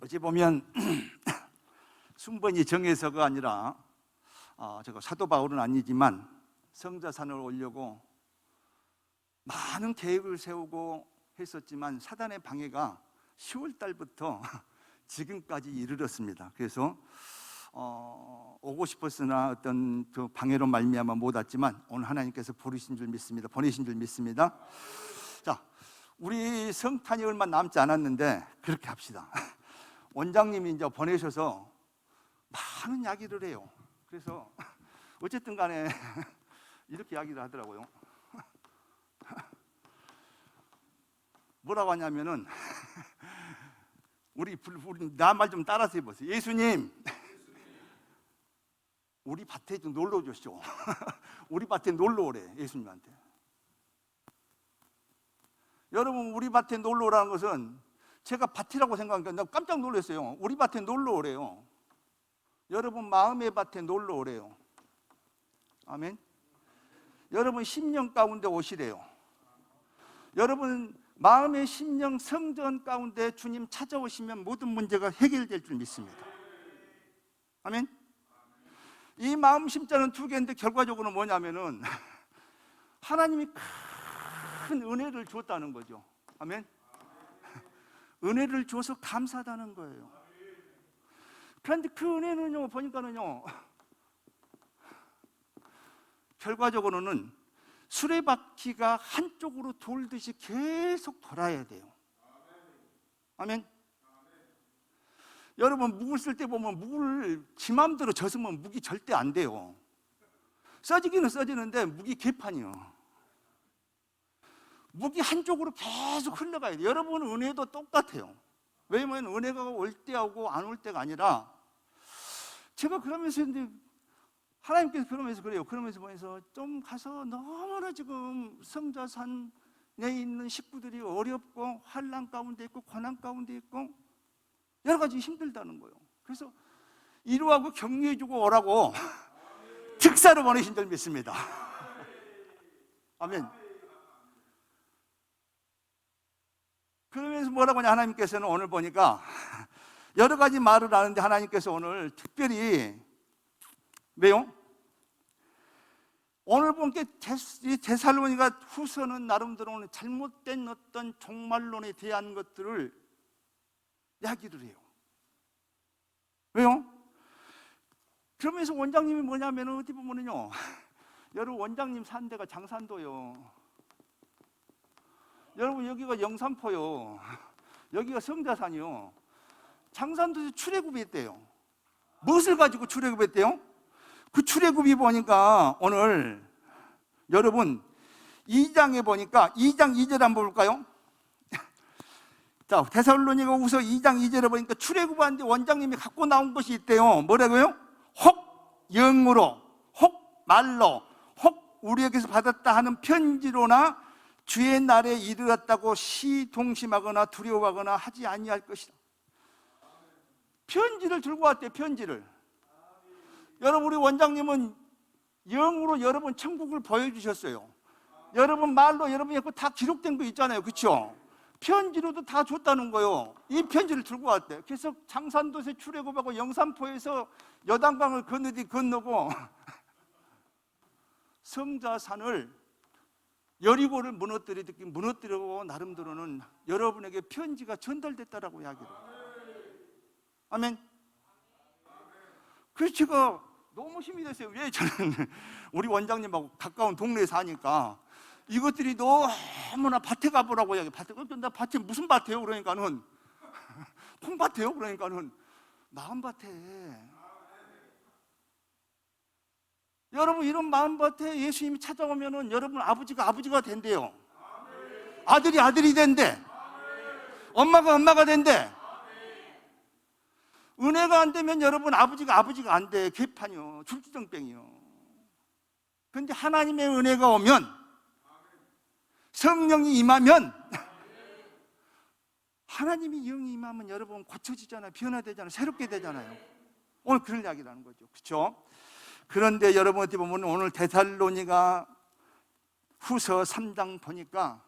어찌 보면 순번이 정해서가 아니라 제가 사도 바울은 아니지만 성자산을 오려고 많은 계획을 세우고 했었지만 사단의 방해가 10월 달부터 지금까지 이르렀습니다. 그래서 오고 싶었으나 어떤 그 방해로 말미암아 못 왔지만 오늘 하나님께서 부르신 줄 믿습니다. 보내신 줄 믿습니다. 자, 우리 성탄이 얼마 남지 않았는데 그렇게 합시다. 원장님이 이제 보내셔서 많은 이야기를 해요. 그래서 어쨌든 간에 이렇게 이야기를 하더라고요. 뭐라고 하냐면은 우리 나 말 좀 따라서 해보세요. 예수님, 우리 밭에 좀 놀러 오십시오. 우리 밭에 놀러 오래, 예수님한테. 여러분, 우리 밭에 놀러 오라는 것은 제가 밭이라고 생각하니까 나 깜짝 놀랐어요. 우리 밭에 놀러 오래요. 여러분 마음의 밭에 놀러 오래요. 아멘. 여러분 심령 가운데 오시래요. 여러분 마음의 심령 성전 가운데 주님 찾아오시면 모든 문제가 해결될 줄 믿습니다. 아멘. 이 마음 심자는 두 개인데 결과적으로 뭐냐면은 하나님이 큰 은혜를 줬다는 거죠. 아멘. 은혜를 줘서 감사하다는 거예요. 그런데 그 은혜는요, 보니까는요, 결과적으로는 수레바퀴가 한쪽으로 돌듯이 계속 돌아야 돼요. 아멘. 여러분 묵을 쓸 때 보면 묵을 지 맘대로 젖으면 묵이 절대 안 돼요. 써지기는 써지는데 묵이 개판이요. 묵이 한쪽으로 계속 흘러가야 돼요. 여러분 은혜도 똑같아요. 왜냐면 은혜가 올 때하고 안 올 때가 아니라 제가 그러면서 근데 하나님께서 그러면서 그래요. 그러면서 보면서 좀 가서 너무나 지금 성자산에 있는 식구들이 어렵고 환난 가운데 있고 고난 가운데 있고 여러 가지 힘들다는 거예요. 그래서 이루하고 격려해주고 오라고 특사로 보내신 줄 믿습니다. 아멘. 그러면서 뭐라고 하냐, 하나님께서는 오늘 보니까 여러 가지 말을 하는데 하나님께서 오늘 특별히 왜요? 오늘 보니까 데살로니가 후서는 나름대로 오늘 잘못된 어떤 종말론에 대한 것들을 이야기를 해요. 왜요? 그러면서 원장님이 뭐냐면 어디 보면은요, 여러분 원장님 산 데가 장산도요. 여러분 여기가 영산포요. 여기가 성자산이요. 장산도에서 출애굽했대요. 무엇을 가지고 출애굽했대요? 그 출애굽이 보니까 오늘 여러분 2장에 보니까 2장 2절 한번 볼까요? 자, 데살로니가 후서 2장 2절에 보니까 출애굽하는데 원장님이 갖고 나온 것이 있대요. 뭐라고요? 혹 영으로, 혹 말로, 혹 우리에게서 받았다 하는 편지로나 주의 날에 이르렀다고 시동심하거나 두려워하거나 하지 아니할 것이다. 편지를 들고 왔대요. 편지를. 여러분 우리 원장님은 영으로 여러분 천국을 보여주셨어요. 여러분 말로 여러분이 다 기록된 거 있잖아요. 그렇죠? 편지로도 다 줬다는 거예요. 이 편지를 들고 왔대요. 그래서 장산도에서 출애굽하고 영산포에서 여단강을 건너고 성자산을 여리고를 무너뜨리고 나름대로는 여러분에게 편지가 전달됐다라고 이야기를 해요. 아멘. 그래서 제가 너무 힘이 됐어요. 왜? 저는 우리 원장님하고 가까운 동네에 사니까 이것들이 너무나 밭에 가보라고 이야기해요. 나 밭에 무슨 밭이에요? 그러니까는 콩밭이에요? 그러니까는 마음밭에. 여러분 이런 마음밭에 예수님이 찾아오면은 여러분 아버지가 된대요. 아들이 된대. 엄마가 된대. 은혜가 안 되면 여러분 아버지가 안 돼. 개판이요. 줄주정뱅이요. 그런데 하나님의 은혜가 오면 성령이 임하면 하나님이 영이 임하면 여러분 고쳐지잖아요. 변화되잖아요. 새롭게 되잖아요. 오늘 그런 이야기를 하는 거죠. 그렇죠? 그런데 여러분 어떻게 보면 오늘 데살로니가 후서 3장 보니까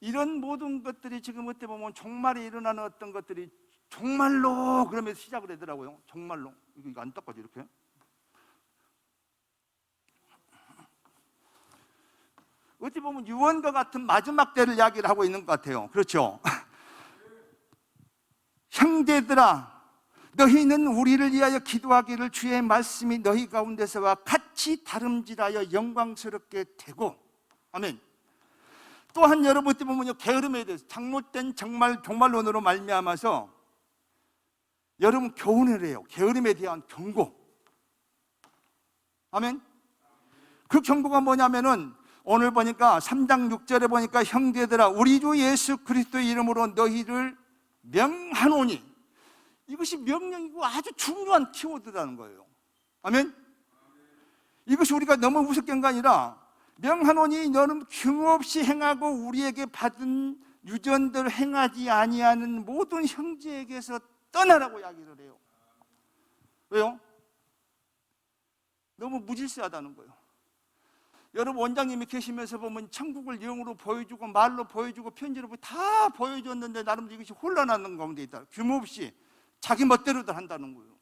이런 모든 것들이 지금 어떻게 보면 종말에 일어나는 어떤 것들이 정말로 그러면서 시작을 하더라고요. 정말로. 이거 안 닦아져 이렇게. 어찌 보면 유언과 같은 마지막 때를 이야기를 하고 있는 것 같아요. 그렇죠? 형제들아, 너희는 우리를 위하여 기도하기를 주의 말씀이 너희 가운데서와 같이 다름질하여 영광스럽게 되고. 아멘. 또한 여러분 어떻게 보면 게으름에 대해서 잘못된 종말론으로 말미암아서 여러분 교훈을 해요. 게으름에 대한 경고. 아멘. 그 경고가 뭐냐면은 오늘 보니까 3장 6절에 보니까 형제들아 우리 주 예수 그리스도의 이름으로 너희를 명하노니, 이것이 명령이고 아주 중요한 키워드라는 거예요. 아멘. 이것이 우리가 너무 우습게 한 게 아니라 명하노니 너는 흉없이 행하고 우리에게 받은 유전들 행하지 아니하는 모든 형제에게서 떠나라고 이야기를 해요. 왜요? 너무 무질서하다는 거예요. 여러분 원장님이 계시면서 보면 천국을 영으로 보여주고 말로 보여주고 편지로 다 보여줬는데 나름대로 이것이 혼란하는 가운데 있다. 규모 없이 자기 멋대로들 한다는 거예요.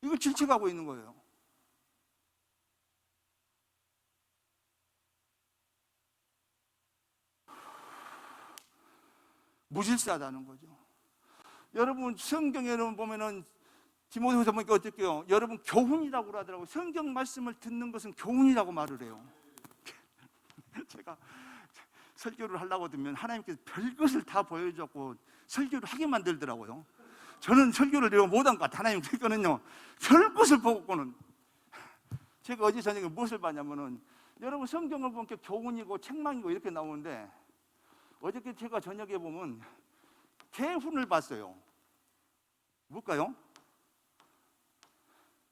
이걸 질책하고 있는 거예요. 무질서하다는 거죠. 여러분 성경에 여러분 보면은 디모데후서 보니까 어떻게요? 여러분 교훈이라고 그러더라고요. 성경 말씀을 듣는 것은 교훈이라고 말을 해요. 제가 설교를 하려고 들면 하나님께서 별것을 다 보여줬고 설교를 하게 만들더라고요. 저는 설교를 내가 못한 것 같아요. 하나님 설교는요 별것을 보고는. 제가 어제 저녁에 무엇을 봤냐면은 여러분 성경을 보니까 교훈이고 책망이고 이렇게 나오는데 어저께 제가 저녁에 보면 개훈을 봤어요. 뭘까요?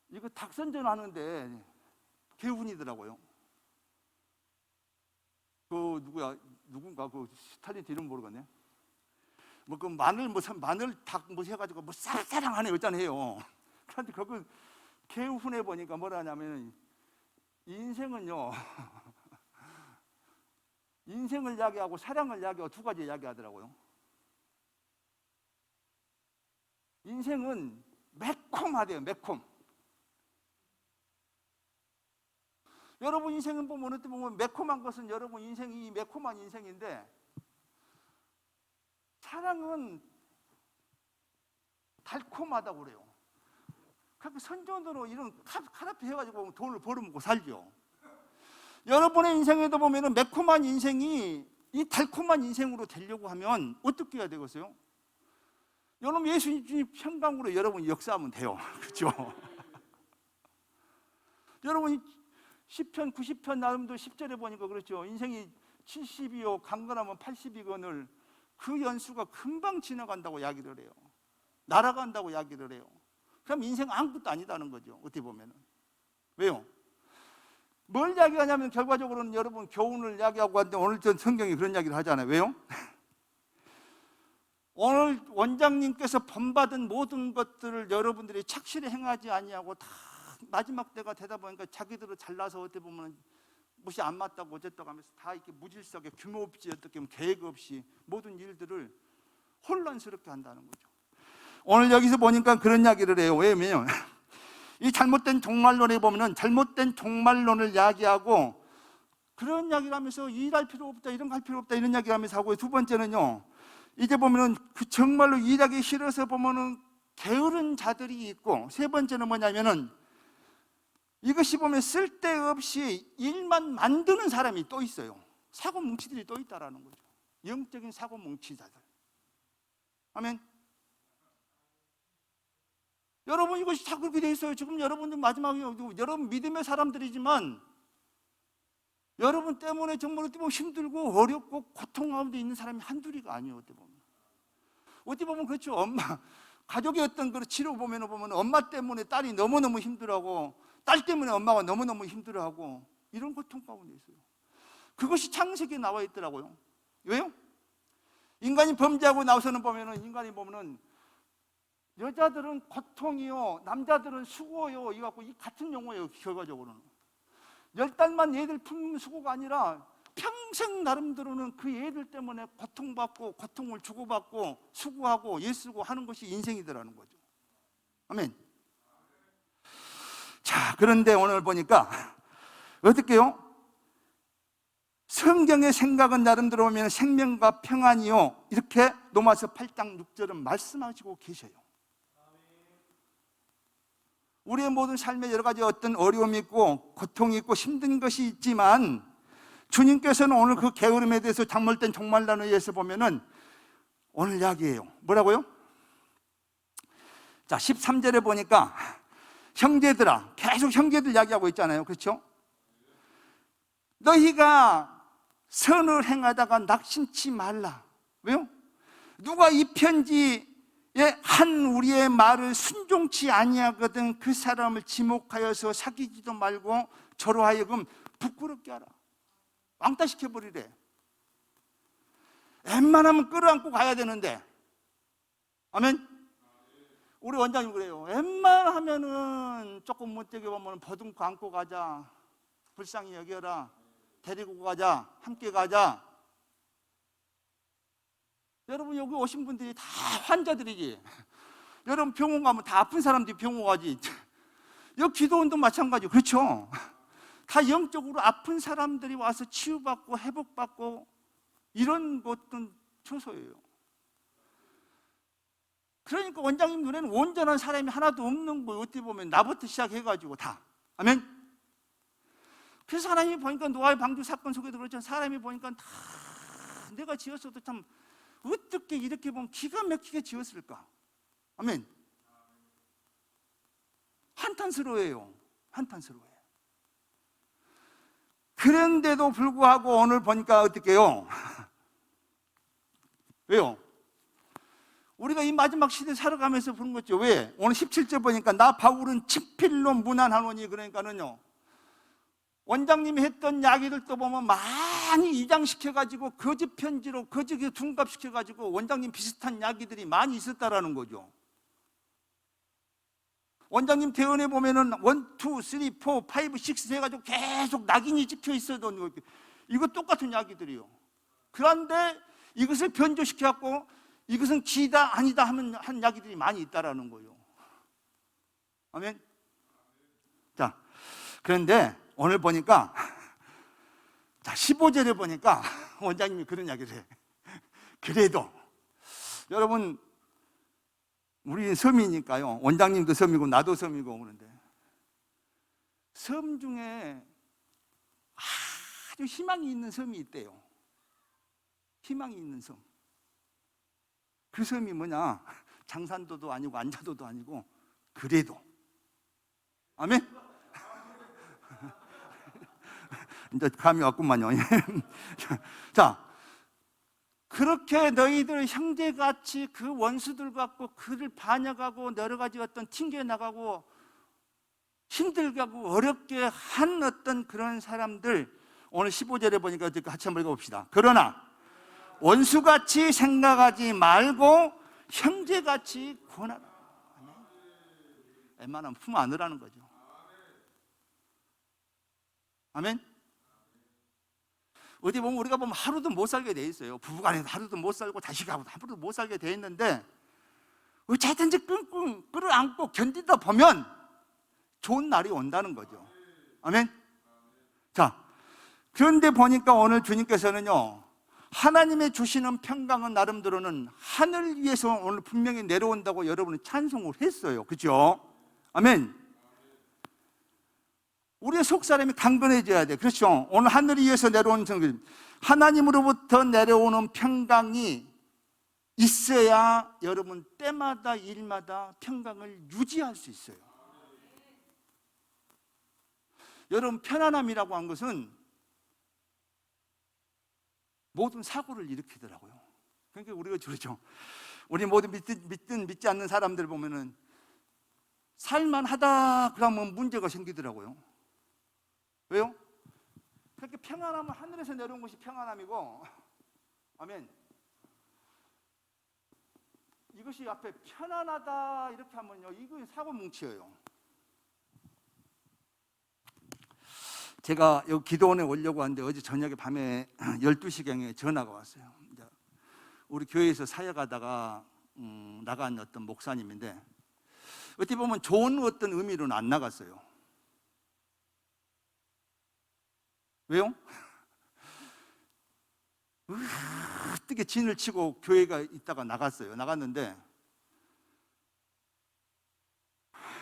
이거 닭선전 하는데 개훈이더라고요. 그 누군가 그 스타일리스트 이름 모르겠네. 뭐 그 마늘 닭 뭐 해가지고 뭐 쌉싸랑하네 있잖아요. 그런데 그거 개훈에 보니까 뭐라 하냐면 인생은요 인생을 이야기하고 사랑을 이야기하고 두 가지 이야기하더라고요. 인생은 매콤하대요. 매콤. 여러분 인생은 보면 어떻게 보면 매콤한 것은 여러분 인생이 매콤한 인생인데 사랑은 달콤하다고 그래요. 그러니까 선전으로 이런 카라피 해가지고 돈을 벌어먹고 살죠. 여러분의 인생에도 보면 매콤한 인생이 이 달콤한 인생으로 되려고 하면 어떻게 해야 되겠어요? 여러분 예수님 평강으로 여러분이 역사하면 돼요. 그렇죠? 여러분 시편 90편 나름도 10절에 보니까 그렇죠. 인생이 70이요 강건하면 80이거늘 그 연수가 금방 지나간다고 이야기를 해요. 날아간다고 이야기를 해요. 그럼 인생 아무것도 아니다는 거죠. 어떻게 보면은. 왜요? 뭘 이야기하냐면 결과적으로는 여러분 교훈을 이야기하고 하는데 오늘 전 성경이 그런 이야기를 하잖아요. 왜요? 오늘 원장님께서 본받은 모든 것들을 여러분들이 착실히 행하지 아니하고 다 마지막 때가 되다 보니까 자기들은 잘나서 어떻게 보면 무시 안 맞다고 어쨌다고 하면서 다 이렇게 무질서하게 규모 없이 어떻게 보면 계획 없이 모든 일들을 혼란스럽게 한다는 거죠. 오늘 여기서 보니까 그런 이야기를 해요. 왜냐면 이 잘못된 종말론에 보면은 잘못된 종말론을 이야기하고 그런 이야기를 하면서 일할 필요 없다 이런 거 할 필요 없다 이런 이야기를 하면서 하고 두 번째는요 이제 보면은 그 정말로 일하기 싫어서 보면은 게으른 자들이 있고 세 번째는 뭐냐면은 이것이 보면 쓸데없이 일만 만드는 사람이 또 있어요. 사고뭉치들이 또 있다라는 거죠. 영적인 사고뭉치자들. 아멘. 여러분 이것이 다 그렇게 돼 있어요. 지금 여러분들 마지막에 여러분 믿음의 사람들이지만 여러분 때문에 정말 어떻게 보면 힘들고 어렵고 고통 가운데 있는 사람이 한둘이가 아니에요. 어떻게 보면 그렇죠. 엄마 가족의 어떤 그 치료 보면 엄마 때문에 딸이 너무너무 힘들어하고 딸 때문에 엄마가 너무너무 힘들어하고 이런 고통 가운데 있어요. 그것이 창세기에 나와 있더라고요. 왜요? 인간이 범죄하고 나서는 보면은 인간이 보면은 여자들은 고통이요, 남자들은 수고요. 이거 갖고 이 같은 용어예요. 결과적으로는 10달만 얘들 품는 수고가 아니라 평생 나름대로는 그 애들 때문에 고통받고 고통을 주고받고 수고하고 애쓰고 하는 것이 인생이더라는 거죠. 아멘. 자, 그런데 오늘 보니까 어떻게요? 성경의 생각은 나름대로 보면 생명과 평안이요, 이렇게 로마서 8장 6절은 말씀하시고 계셔요. 우리의 모든 삶에 여러 가지 어떤 어려움이 있고 고통이 있고 힘든 것이 있지만 주님께서는 오늘 그 게으름에 대해서 장mol된 종말론에서 보면은 오늘 이야기예요. 뭐라고요? 자, 13절에 보니까 형제들아, 계속 형제들 이야기하고 있잖아요. 그렇죠? 너희가 선을 행하다가 낙심치 말라. 왜요? 누가 이 편지에 한 우리의 말을 순종치 아니하거든 그 사람을 지목하여서 사귀지도 말고 저로 하여금 부끄럽게 하라. 왕따시켜버리래. 웬만하면 끌어안고 가야 되는데. 아멘? 우리 원장님 그래요. 웬만하면은 조금 못되게 보면 버둥고 안고 가자. 불쌍히 여겨라. 데리고 가자. 함께 가자. 여러분 여기 오신 분들이 다 환자들이지. 여러분 병원 가면 다 아픈 사람들이 병원 가지. 여기 기도원도 마찬가지고 그렇죠? 다 영적으로 아픈 사람들이 와서 치유받고 회복받고 이런 것은 처소예요. 그러니까 원장님 눈에는 온전한 사람이 하나도 없는 거예요. 어떻게 보면 나부터 시작해가지고 다. 아멘? 그래서 하나님이 보니까 노아의 방주 사건 속에도 그렇죠. 사람이 보니까 다 내가 지었어도 참 어떻게 이렇게 보면 기가 막히게 지었을까? 아멘. 한탄스러워요. 한탄스러워요. 그런데도 불구하고 오늘 보니까 어떻게요? 왜요? 우리가 이 마지막 시대 살아가면서 보는 거죠. 왜? 오늘 17절 보니까 나 바울은 친필로 문안하노니, 그러니까는요, 원장님이 했던 이야기들도 보면 많이 이장시켜가지고 거짓 편지로 거짓에 둔갑시켜가지고 원장님 비슷한 이야기들이 많이 있었다라는 거죠. 원장님 대언에 보면은 1, 2, 3, 4, 5, 6 해가지고 계속 낙인이 찍혀 있어도 이거 똑같은 이야기들이요. 그런데 이것을 변조시켜갖고 이것은 기다 아니다 하면 한 이야기들이 많이 있다라는 거예요. 아멘. 자, 그런데 오늘 보니까 자 15절에 보니까 원장님이 그런 이야기를 해. 그래도 여러분 우리 섬이니까요. 원장님도 섬이고 나도 섬이고 그런데 섬 중에 아주 희망이 있는 섬이 있대요. 희망이 있는 섬. 그 섬이 뭐냐? 장산도도 아니고 안자도도 아니고 그래도. 아멘? 이제 감이 왔구만요. 자, 그렇게 너희들 형제같이 그 원수들 갖고 그를 반역하고 여러 가지 어떤 튕겨나가고 힘들게 하고 어렵게 한 어떤 그런 사람들, 오늘 15절에 보니까 같이 한번 읽어봅시다. 그러나 원수같이 생각하지 말고 형제같이 권하라. 웬만하면 품 안으라는 거죠. 아멘? 어디 보면 우리가 보면 하루도 못 살게 돼 있어요. 부부간에도 하루도 못 살고 자식하고도 하루도 못 살게 돼 있는데 어쨌든지 끙끙 끌어안고 견디다 보면 좋은 날이 온다는 거죠. 아멘? 자, 그런데 보니까 오늘 주님께서는요, 하나님의 주시는 평강은 나름대로는 하늘 위에서 오늘 분명히 내려온다고 여러분은 찬송을 했어요. 그죠? 아멘. 우리의 속사람이 강건해져야 돼. 그렇죠? 오늘 하늘 위에서 내려오는 평강, 하나님으로부터 내려오는 평강이 있어야 여러분 때마다 일마다 평강을 유지할 수 있어요. 여러분 편안함이라고 한 것은 모든 사고를 일으키더라고요. 그러니까 우리가 그러죠. 우리 모든 믿든 믿지 않는 사람들 보면은 살만하다 그러면 문제가 생기더라고요. 왜요? 그렇게 평안함은 하늘에서 내려온 것이 평안함이고, 아멘. 이것이 앞에 편안하다 이렇게 하면요, 이거 사고 뭉치예요. 제가 여기 기도원에 오려고 하는데 어제 저녁에 밤에 12시경에 전화가 왔어요. 우리 교회에서 사역하다가 나간 어떤 목사님인데 어떻게 보면 좋은 어떤 의미로는 안 나갔어요. 왜요? 어떻게 진을 치고 교회가 있다가 나갔어요. 나갔는데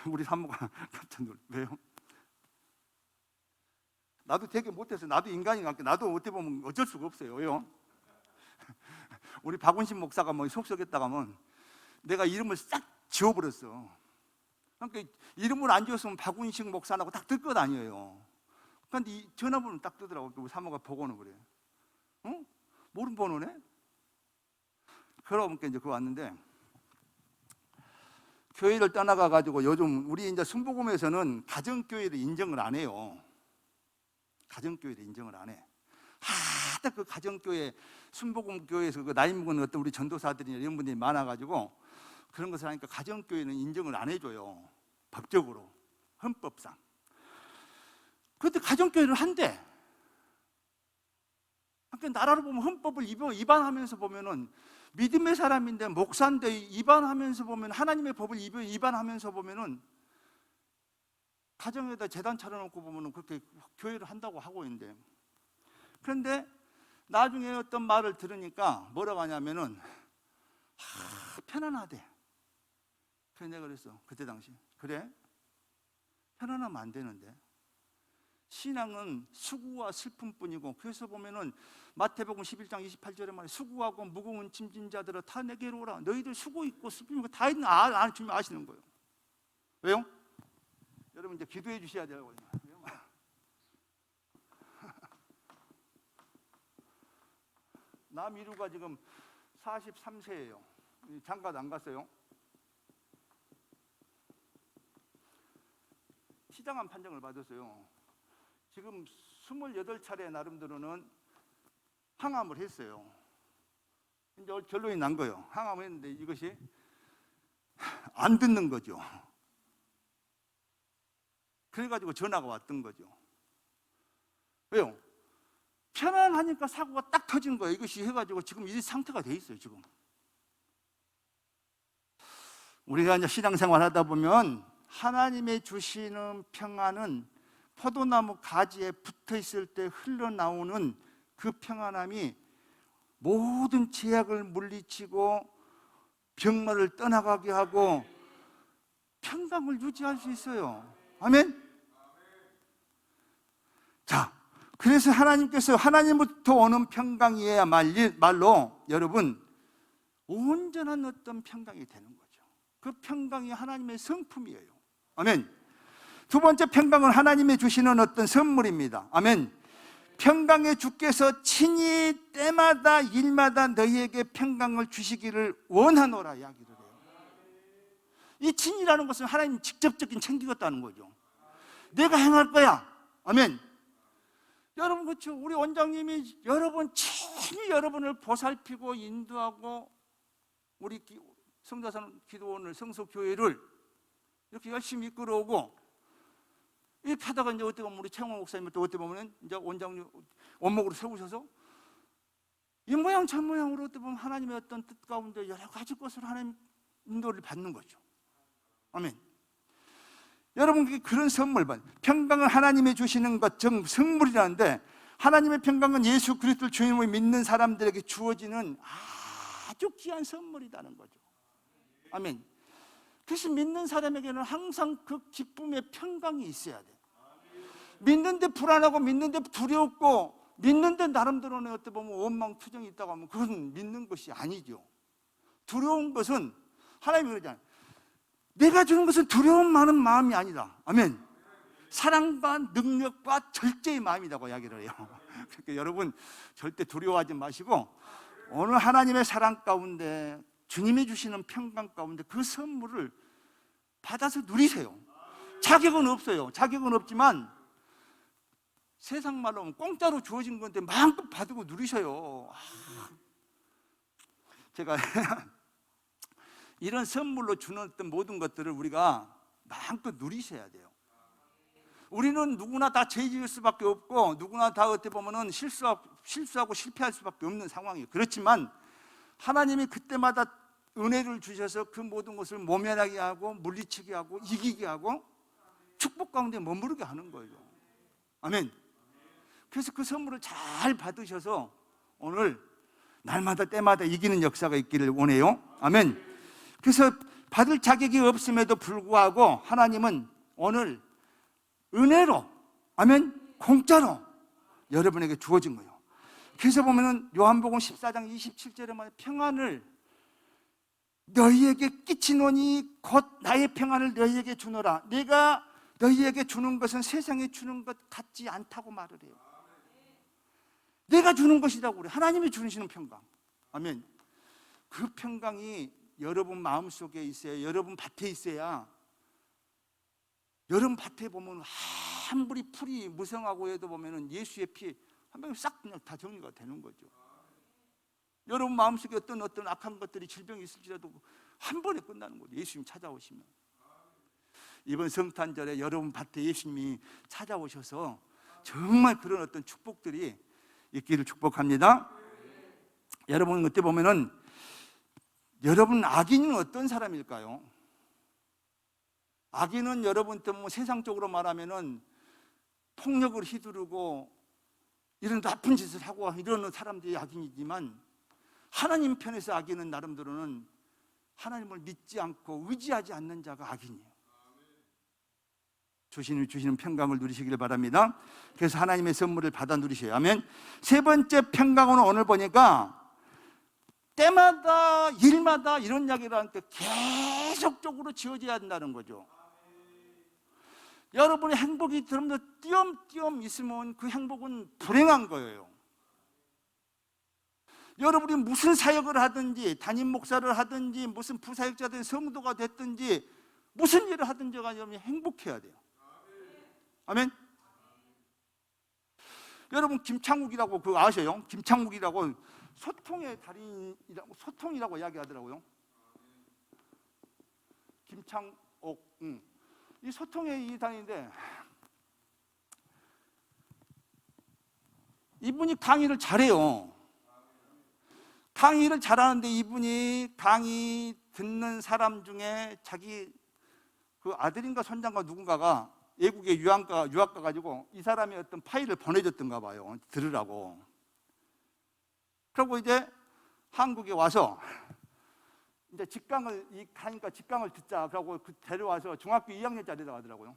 우리 사모가 깜짝 놀래. 왜요? 나도 되게 못해서 나도 인간인 것 같게 나도 어떻게 보면 어쩔 수가 없어요. 왜요? 우리 박운신 목사가 뭐 속썩였다가 하면 내가 이름을 싹 지워버렸어. 그러니까 이름을 안 지웠으면 박운식 목사라고 딱 뜰 것 아니에요. 그런데 이 전화번호는 딱 뜨더라고. 우리 사모가 보고는 그래. 응? 모르는 번호네? 그러니까 이제 그거 왔는데 교회를 떠나가가지고 요즘 우리 이제 순복음에서는 가정교회를 인정을 안 해요. 가정교회를 인정을 안 해. 하다 그 가정교회, 순복음교회에서 그 나이 먹은 어떤 우리 전도사들이나 이런 분들이 많아가지고 그런 것을 하니까 가정교회는 인정을 안 해줘요. 법적으로, 헌법상. 그런데 가정교회를 한대. 그러니까 나라로 보면 헌법을 위반하면서 보면은 믿음의 사람인데 목사인데 위반하면서 보면 하나님의 법을 위반하면서 보면은 가정에다 재단 차려놓고 보면은 그렇게 교회를 한다고 하고 있는데 그런데 나중에 어떤 말을 들으니까 뭐라고 하냐면은 편안하대. 그래서 내가 그랬어. 그때 당시 그래? 편안하면 안 되는데 신앙은 수고와 슬픔뿐이고 그래서 보면은 마태복음 11장 28절에 말해 수고하고 무거운 짐진 자들아 다 내게로 오라. 너희들 수고 있고 슬픔 있고 다 있는 주님 아시는 거예요. 왜요? 여러분 이제 기도해 주셔야 되거든요. 남이루가 지금 43세예요. 장가도 안 갔어요. 시장암 판정을 받았어요. 지금 28차례 나름대로는 항암을 했어요. 이제 결론이 난 거예요. 항암을 했는데 이것이 안 듣는 거죠. 그래가지고 전화가 왔던 거죠. 왜요? 편안하니까 사고가 딱 터진 거예요. 이것이 해가지고 지금 이 상태가 돼 있어요. 지금 우리가 이제 신앙생활 하다 보면 하나님의 주시는 평안은 포도나무 가지에 붙어 있을 때 흘러나오는 그 평안함이 모든 제약을 물리치고 병마를 떠나가게 하고 평강을 유지할 수 있어요. 아멘? 자, 그래서 하나님께서 하나님부터 오는 평강이야말로 여러분 온전한 어떤 평강이 되는 거죠. 그 평강이 하나님의 성품이에요. 아멘. 두 번째 평강은 하나님이 주시는 어떤 선물입니다. 아멘. 평강의 주께서 친히 때마다 일마다 너희에게 평강을 주시기를 원하노라 이야기를 해요. 이 친이라는 것은 하나님 직접적인 챙기겠다는 거죠. 내가 행할 거야. 아멘. 여러분 그렇죠. 우리 원장님이 여러분 친히 여러분을 보살피고 인도하고 우리 성자산 기도원을 성소교회를 이렇게 열심히 이끌어오고 이렇게 하다가 이제 어떻게 보면 우리 최홍호 목사님을 또 어떻게 보면 이제 원장님 원목으로 세우셔서 이 모양 저 모양으로 어떻게 보면 하나님의 어떤 뜻 가운데 여러 가지 것을 하나님 인도를 받는 거죠. 아멘. 여러분 그런 선물 평강을 하나님이 주시는 것 정 선물이라는데 하나님의 평강은 예수 그리스도를 주님으로 믿는 사람들에게 주어지는 아주 귀한 선물이라는 거죠. 아멘. 그래서 믿는 사람에게는 항상 그 기쁨의 평강이 있어야 돼요. 믿는데 불안하고 믿는데 두렵고 믿는데 나름대로는 어떻게 보면 원망 투정이 있다고 하면 그건 믿는 것이 아니죠. 두려운 것은 하나님이 그러잖아요. 내가 주는 것은 두려움 많은 마음이 아니다. 아멘. 사랑과 능력과 절제의 마음이라고 이야기를 해요. 그러니까 여러분 절대 두려워하지 마시고 오늘 하나님의 사랑 가운데 주님이 주시는 평강 가운데 그 선물을 받아서 누리세요. 자격은 없어요. 자격은 없지만 세상 말로 하면 공짜로 주어진 건데 마음껏 받고 누리셔요. 제가 이런 선물로 주는 어떤 모든 것들을 우리가 마음껏 누리셔야 돼요. 우리는 누구나 다 죄 지을 수밖에 없고 누구나 다 어떻게 보면은 실수하고 실패할 수밖에 없는 상황이에요. 그렇지만 하나님이 그때마다 은혜를 주셔서 그 모든 것을 모면하게 하고 물리치게 하고 이기게 하고 축복 가운데 머무르게 하는 거예요. 아멘. 그래서 그 선물을 잘 받으셔서 오늘 날마다 때마다 이기는 역사가 있기를 원해요. 아멘. 그래서 받을 자격이 없음에도 불구하고 하나님은 오늘 은혜로, 아멘, 공짜로 여러분에게 주어진 거예요. 그래서 보면은 요한복음 14장 27절에 말해 평안을 너희에게 끼치노니 곧 나의 평안을 너희에게 주노라. 내가 너희에게 주는 것은 세상에 주는 것 같지 않다고 말을 해요. 내가 주는 것이라고 그래. 하나님이 주시는 평강. 아멘. 그 평강이 여러분 마음속에 있어야, 여러분 밭에 있어야, 여러분 밭에 보면 한 뿌리 풀이 무성하고 해도 보면은 예수의 피 한 방에 싹 그냥 다 정리가 되는 거죠. 여러분 마음속에 어떤 악한 것들이 질병이 있을지라도 한 번에 끝나는 거죠. 예수님 찾아오시면. 이번 성탄절에 여러분 밭에 예수님이 찾아오셔서 정말 그런 어떤 축복들이 있기를 축복합니다. 여러분 그때 보면은 여러분 악인은 어떤 사람일까요? 악인은 여러분 때문에 세상적으로 말하면은 폭력을 휘두르고 이런 나쁜 짓을 하고 이러는 사람들이 악인이지만 하나님 편에서 악인은 나름대로는 하나님을 믿지 않고 의지하지 않는 자가 악인이에요. 주시는 평강을 누리시길 바랍니다. 그래서 하나님의 선물을 받아 누리셔야. 아멘. 세 번째 평강은 오늘 보니까 때마다 일마다 이런 이야기를 하는데 계속적으로 지어져야 한다는 거죠. 여러분의 행복이 여러분들 띄엄띄엄 있으면 그 행복은 불행한 거예요. 여러분이 무슨 사역을 하든지 담임 목사를 하든지 무슨 부사역자든 성도가 됐든지 무슨 일을 하든지 여러분이 행복해야 돼요. 아멘. 여러분 김창욱이라고 그거 아셔요? 김창욱이라고 소통의 달인이라고 소통이라고 이야기하더라고요. 김창옥. 이 소통의 이 달인인데 이분이 강의를 잘해요. 강의를 잘하는데 이분이 강의 듣는 사람 중에 자기 그 아들인가 손자인가 누군가가 외국에 유학 가가지고 이 사람이 어떤 파일을 보내줬던가 봐요. 들으라고. 그리고 이제 한국에 와서 이제 직강을 가니까 직강을 듣자. 그러고 데려와서 중학교 2학년짜리라고 하더라고요.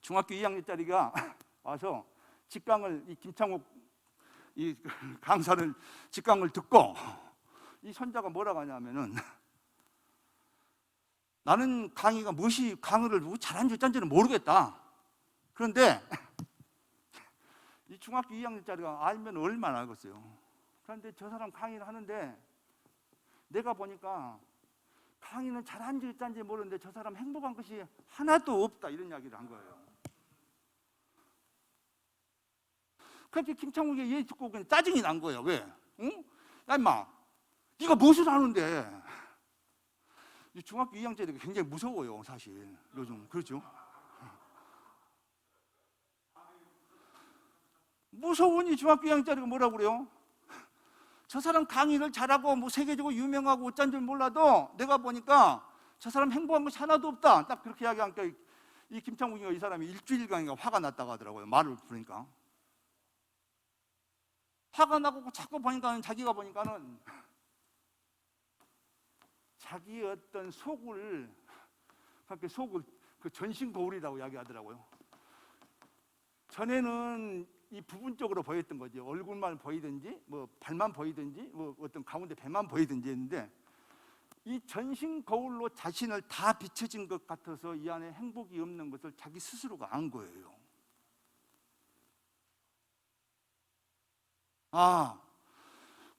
중학교 2학년짜리가 와서 직강을 이 김창욱 이 강사를 직강을 듣고 이 손자가 뭐라고 하냐면은 나는 강의가 무엇이 강의를 잘하는지 어쩐지는 모르겠다. 그런데 이 중학교 2학년짜리가 알면 얼마나 알겠어요. 그런데 저 사람 강의를 하는데 내가 보니까 강의는 잘하는지 어쩐지 모르는데 저 사람 행복한 것이 하나도 없다 이런 이야기를 한 거예요. 그렇게 김창욱이 얘기 듣고 그냥 짜증이 난 거예요. 왜? 응? 야 임마 네가 무엇을 하는데. 이 중학교 2학년짜리가 굉장히 무서워요 사실 요즘. 그렇죠? 무서우니 중학교 2학년짜리가 뭐라고 그래요? 저 사람 강의를 잘하고 뭐 세계적으로 유명하고 어쩐 줄 몰라도 내가 보니까 저 사람 행복한 것이 하나도 없다. 딱 그렇게 이야기하니까 이 김창욱이가 이 사람이 일주일간인가 화가 났다고 하더라고요. 말을 부르니까 화가 나고 자꾸 보니까는 자기가 보니까는 자기 어떤 속을 그렇게 속을 그 전신 거울이라고 이야기하더라고요. 전에는 이 부분적으로 보였던 거지. 얼굴만 보이든지 뭐 발만 보이든지 뭐 어떤 가운데 배만 보이든지 했는데 이 전신 거울로 자신을 다 비춰진 것 같아서 이 안에 행복이 없는 것을 자기 스스로가 안 거예요.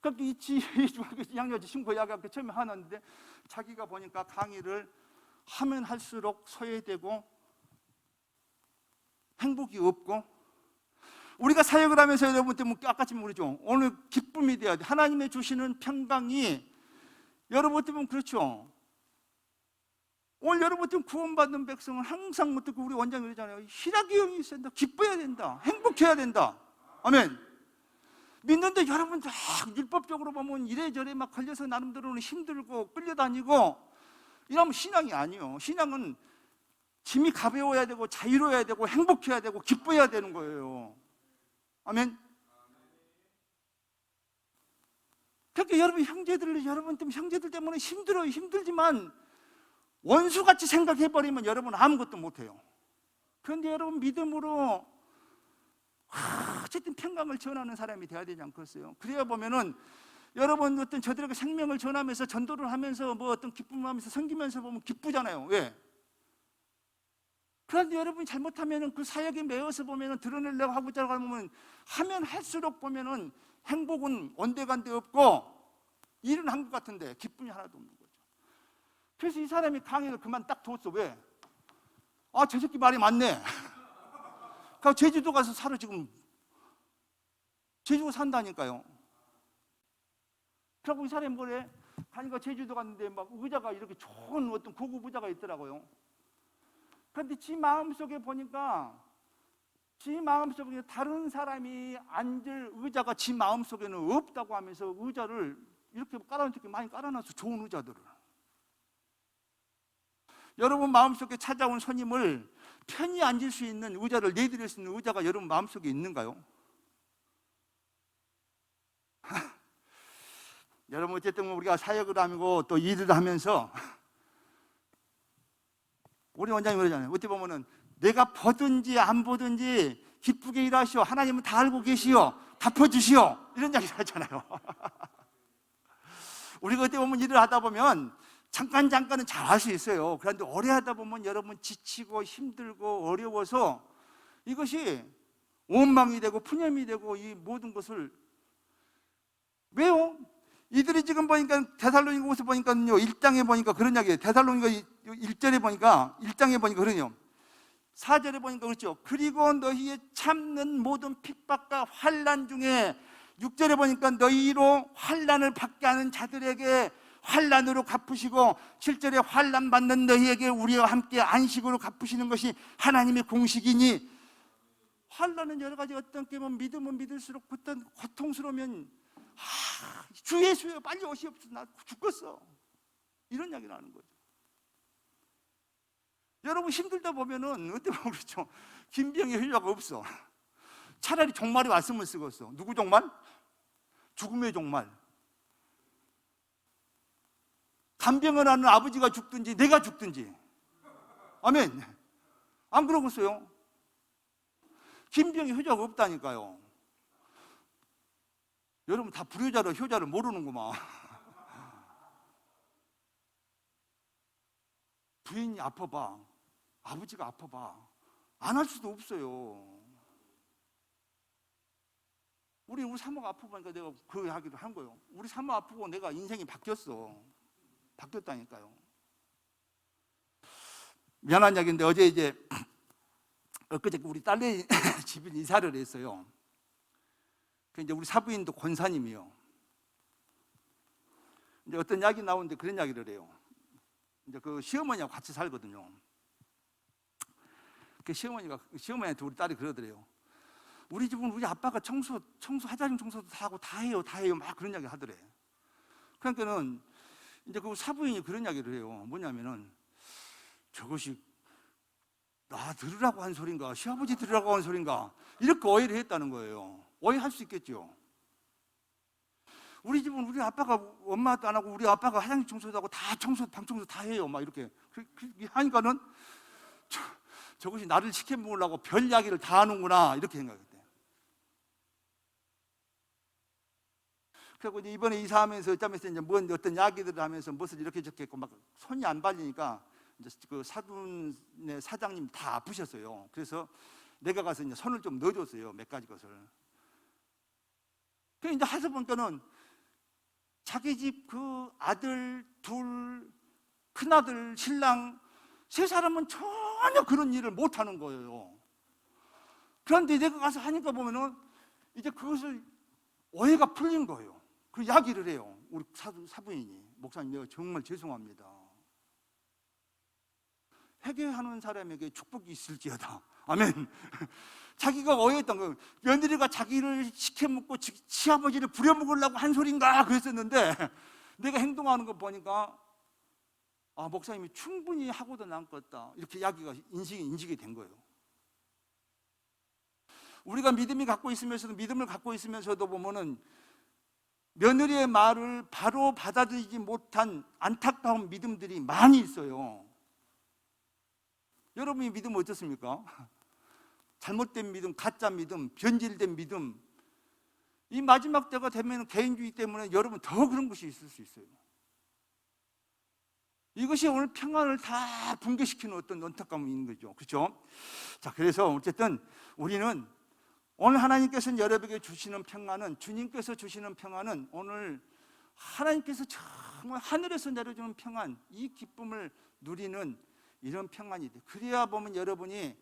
그렇게 이 중학교 2학년 친구 이야기가 처음에 하는데 자기가 보니까 강의를 하면 할수록 소외되고 행복이 없고 우리가 사역을 하면서 여러분 때문에 아까쯤 모르죠. 오늘 기쁨이 돼야 돼. 하나님의 주시는 평강이 여러분 때문에 그렇죠. 오늘 여러분 좀 구원받는 백성은 항상 어떻게 우리 원장이 그러잖아요. 희락의 영이 있어야 된다. 기뻐야 된다. 행복해야 된다. 아멘. 믿는데 여러분 다 율법적으로 보면 이래저래 막 걸려서 나름대로는 힘들고 끌려다니고 이러면 신앙이 아니에요. 신앙은 짐이 가벼워야 되고 자유로워야 되고 행복해야 되고 기뻐야 되는 거예요. 아멘. 그러니까 여러분 형제들 때문에 힘들어요. 힘들지만 원수같이 생각해버리면 여러분 아무것도 못해요. 그런데 여러분 믿음으로 어쨌든 평강을 전하는 사람이 돼야 되지 않겠어요? 그래야 보면은 여러분 어떤 저들에게 생명을 전하면서 전도를 하면서 뭐 어떤 기쁨을 하면서 섬기면서 보면 기쁘잖아요. 왜? 그런데 여러분이 잘못하면은 그 사역에 매여서 보면은 드러내려고 하고자 하면 하면 할수록 보면은 행복은 온데간데 없고 일은 한 것 같은데 기쁨이 하나도 없는 거죠. 그래서 이 사람이 강의를 그만 딱 뒀어. 왜? 아, 저 새끼 말이 맞네. 그러니까 제주도 가서 살아. 지금 제주도 산다니까요. 그러고 이 사람이 뭐래? 가니까 제주도 갔는데 막 의자가 이렇게 좋은 어떤 고급 의자가 있더라고요. 그런데 지 마음속에 보니까 지 마음속에 다른 사람이 앉을 의자가 지 마음속에는 없다고 하면서 의자를 이렇게 깔아놓고 많이 깔아놔서 좋은 의자들을. 여러분 마음속에 찾아온 손님을 편히 앉을 수 있는 의자를 내드릴 수 있는 의자가 여러분 마음속에 있는가요? 여러분 어쨌든 우리가 사역을 하고 또 일을 하면서 우리 원장님 그러잖아요. 어떻게 보면은 내가 보든지 안 보든지 기쁘게 일하시오. 하나님은 다 알고 계시오. 갚아주시오. 이런 이야기 하잖아요. 우리가 어떻게 보면 일을 하다 보면 잠깐은 잘 할 수 있어요. 그런데 오래 하다 보면 여러분 지치고 힘들고 어려워서 이것이 원망이 되고 푸념이 되고 이 모든 것을 왜요? 이들이 지금 보니까 데살로니가서 보니까요 1장에 보니까 그런 이야기예요. 데살로니가 1절에 보니까 1장에 보니까 그러네요. 4절에 보니까 그렇죠. 그리고 너희의 참는 모든 핍박과 환난 중에 6절에 보니까 너희로 환난을 받게 하는 자들에게 환난으로 갚으시고 7절에 환난 받는 너희에게 우리와 함께 안식으로 갚으시는 것이 하나님의 공식이니. 환난은 여러 가지 어떤 게 믿으면 믿을수록 고통스러우면 주 예수여 빨리 오시옵소서 나 죽겠어 이런 이야기를 하는 거죠. 여러분 힘들다 보면은 어떻게 보면 그렇죠. 김병의 효자가 없어. 차라리 종말이 왔으면 쓰겠어. 누구 종말? 죽음의 종말. 간병을 하는 아버지가 죽든지 내가 죽든지. 아멘. 안 그러겠어요? 김병의 효자가 없다니까요. 여러분 다 불효자로 효자를 모르는구만. 부인이 아파봐. 아버지가 아파봐. 안 할 수도 없어요. 우리 사모가 아프니까 내가 그 이야기를 한 거예요. 우리 사모 아프고 내가 인생이 바뀌었어. 바뀌었다니까요. 미안한 이야기인데 어제 엊그제 우리 딸내 집에 이사를 했어요. 이제 우리 사부인도 권사님이요. 이제 어떤 이야기 나오는데 그런 이야기를 해요. 이제 그 시어머니하고 같이 살거든요. 그 시어머니한테 우리 딸이 그러더래요. 우리 집은 우리 아빠가 청소 하자ring 청소도 다 하고 다 해요 막 그런 이야기 하더래. 그러니까는 이제 그 사부인이 그런 이야기를 해요. 뭐냐면은 저것이 나 들으라고 한 소린가 시아버지 들으라고 한 소린가 이렇게 오해를 했다는 거예요. 오해할 수 있겠죠. 우리 집은 우리 아빠가 엄마도 안 하고 우리 아빠가 화장실 청소도 하고 다 방 청소 다 해요 막 이렇게 하니까는 저것이 나를 시켜먹으려고 별 이야기를 다 하는구나 이렇게 생각했대요. 그리고 이번에 이사하면서 어쩌면서 이제 어떤 이야기들을 하면서 무엇을 이렇게 적겠고 막 손이 안 발리니까 이제 그 사둔의 사장님 다 아프셨어요. 그래서 내가 가서 이제 손을 좀 넣어줬어요. 몇 가지 것을. 그 이제 하서 보니까는 자기 집 그 아들 둘, 큰아들, 신랑 세 사람은 전혀 그런 일을 못 하는 거예요. 그런데 내가 가서 하니까 보면은 이제 그것을 오해가 풀린 거예요. 그 이야기를 해요. 우리 사부인이 목사님 내가 정말 죄송합니다. 회개하는 사람에게 축복이 있을지어다. 아멘. 자기가 어였던 거, 며느리가 자기를 시켜먹고 시아버지를 부려먹으려고 한 소린가 그랬었는데, 내가 행동하는 거 보니까 목사님이 충분히 하고도 남겠다, 이렇게 이야기가 인식이 된 거예요. 우리가 믿음을 갖고 있으면서도 보면은 며느리의 말을 바로 받아들이지 못한 안타까운 믿음들이 많이 있어요. 여러분이 믿음 어떻습니까? 잘못된 믿음, 가짜 믿음, 변질된 믿음. 이 마지막 때가 되면 개인주의 때문에 여러분 더 그런 것이 있을 수 있어요. 이것이 오늘 평안을 다 붕괴시키는 어떤 안타까움이 있는 거죠. 그렇죠? 자, 그래서 어쨌든 우리는 오늘 하나님께서 여러분에게 주시는 평안은, 주님께서 주시는 평안은 오늘 하나님께서 정말 하늘에서 내려주는 평안, 이 기쁨을 누리는 이런 평안이 돼. 그래야 보면 여러분이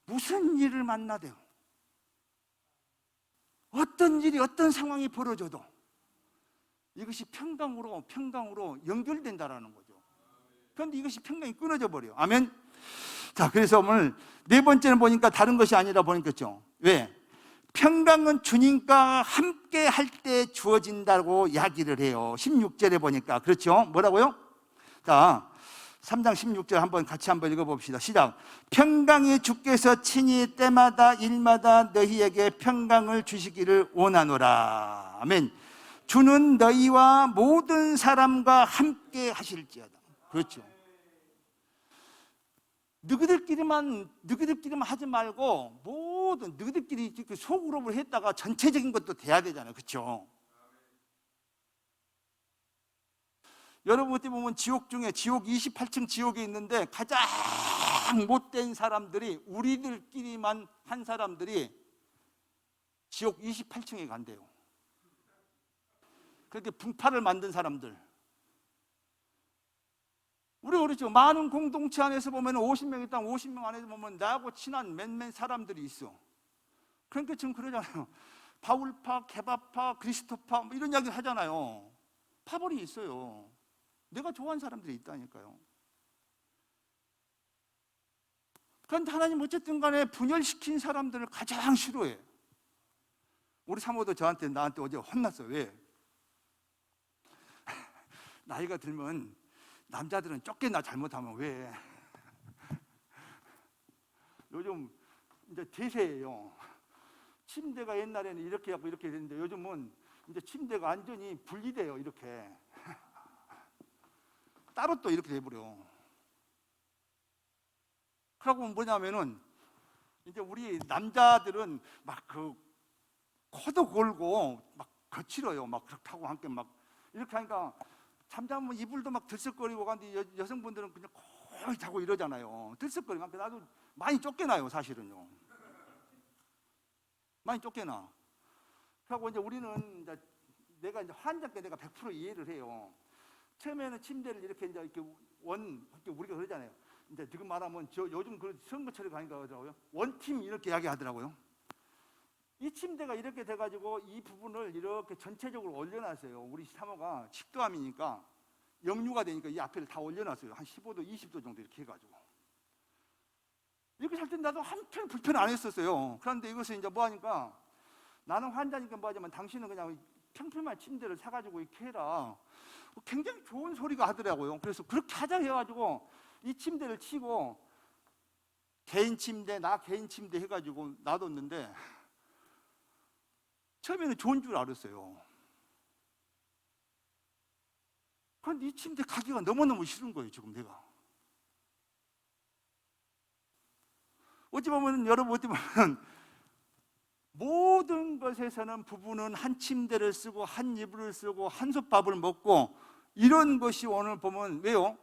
무슨 일을 만나도, 어떤 일이, 어떤 상황이 벌어져도 이것이 평강으로 연결된다라는 거죠. 그런데 이것이 평강이 끊어져 버려요. 아멘. 자, 그래서 오늘 네 번째는 보니까 다른 것이 아니라 보니까죠. 왜? 평강은 주님과 함께 할 때 주어진다고 이야기를 해요. 16절에 보니까. 그렇죠? 뭐라고요? 자, 3장 16절 같이 한번 읽어봅시다. 시작. 평강의 주께서 친히 때마다 일마다 너희에게 평강을 주시기를 원하노라. 아멘. 주는 너희와 모든 사람과 함께 하실지어다. 그렇죠. 너희들끼리만 하지 말고 모든 너희들끼리 속으로 했다가 전체적인 것도 돼야 되잖아요. 그렇죠? 여러분 어떻게 보면 지옥 중에, 지옥 28층 지옥에 있는데 가장 못된 사람들이, 우리들끼리만 한 사람들이 지옥 28층에 간대요. 그렇게 분파를 만든 사람들. 우리 그렇죠. 많은 공동체 안에서 보면 50명 있다, 50명 안에서 보면 나하고 친한 몇몇 사람들이 있어. 그러니까 지금 그러잖아요. 바울파, 개바파, 그리스도파 뭐 이런 이야기를 하잖아요. 파벌이 있어요. 내가 좋아하는 사람들이 있다니까요. 그런데 하나님 어쨌든 간에 분열시킨 사람들을 가장 싫어해. 우리 사모도 나한테 어제 혼났어요. 왜? 나이가 들면 남자들은 쫓겨나, 잘못하면. 왜? 요즘 이제 대세예요. 침대가 옛날에는 이렇게 하고 이렇게 됐는데 요즘은 이제 침대가 완전히 분리돼요. 이렇게 따로 또 이렇게 돼버려. 그러고 뭐냐면은 이제 우리 남자들은 막 코도 골고 막 거칠어요. 막 그렇게 하고 함께 막 이렇게 하니까 잠자면 이불도 막 들썩거리고 가는데 여성분들은 그냥 거의 자고 이러잖아요. 들썩거리고. 나도 많이 쫓겨나요, 사실은요. 많이 쫓겨나. 그리고 이제 우리는 이제 내가 환자께 내가 100% 이해를 해요. 처음에는 침대를 이렇게 우리가 그러잖아요. 이제 지금 말하면 요즘 선거철에 가니까 그러더라고요. 원팀 이렇게 이야기하더라고요. 이 침대가 이렇게 돼가지고 이 부분을 이렇게 전체적으로 올려놨어요. 우리 사모가 식도암이니까 역류가 되니까 이 앞에를 다 올려놨어요. 한 15도, 20도 정도 이렇게 해가지고. 이렇게 살 때 나도 한편 불편 안 했었어요. 그런데 이것을 이제 뭐 하니까, 나는 환자니까 뭐 하지만 당신은 그냥 평평한 침대를 사가지고 이렇게 해라. 굉장히 좋은 소리가 하더라고요. 그래서 그렇게 하자 해가지고 이 침대를 치고 개인 침대 해가지고 놔뒀는데 처음에는 좋은 줄 알았어요. 그런데 이 침대 가기가 너무너무 싫은 거예요, 지금 내가. 여러분 어찌 보면 모든 것에서는 부부는 한 침대를 쓰고 한 이불을 쓰고 한 솥밥을 먹고 이런 것이 오늘 보면 왜요?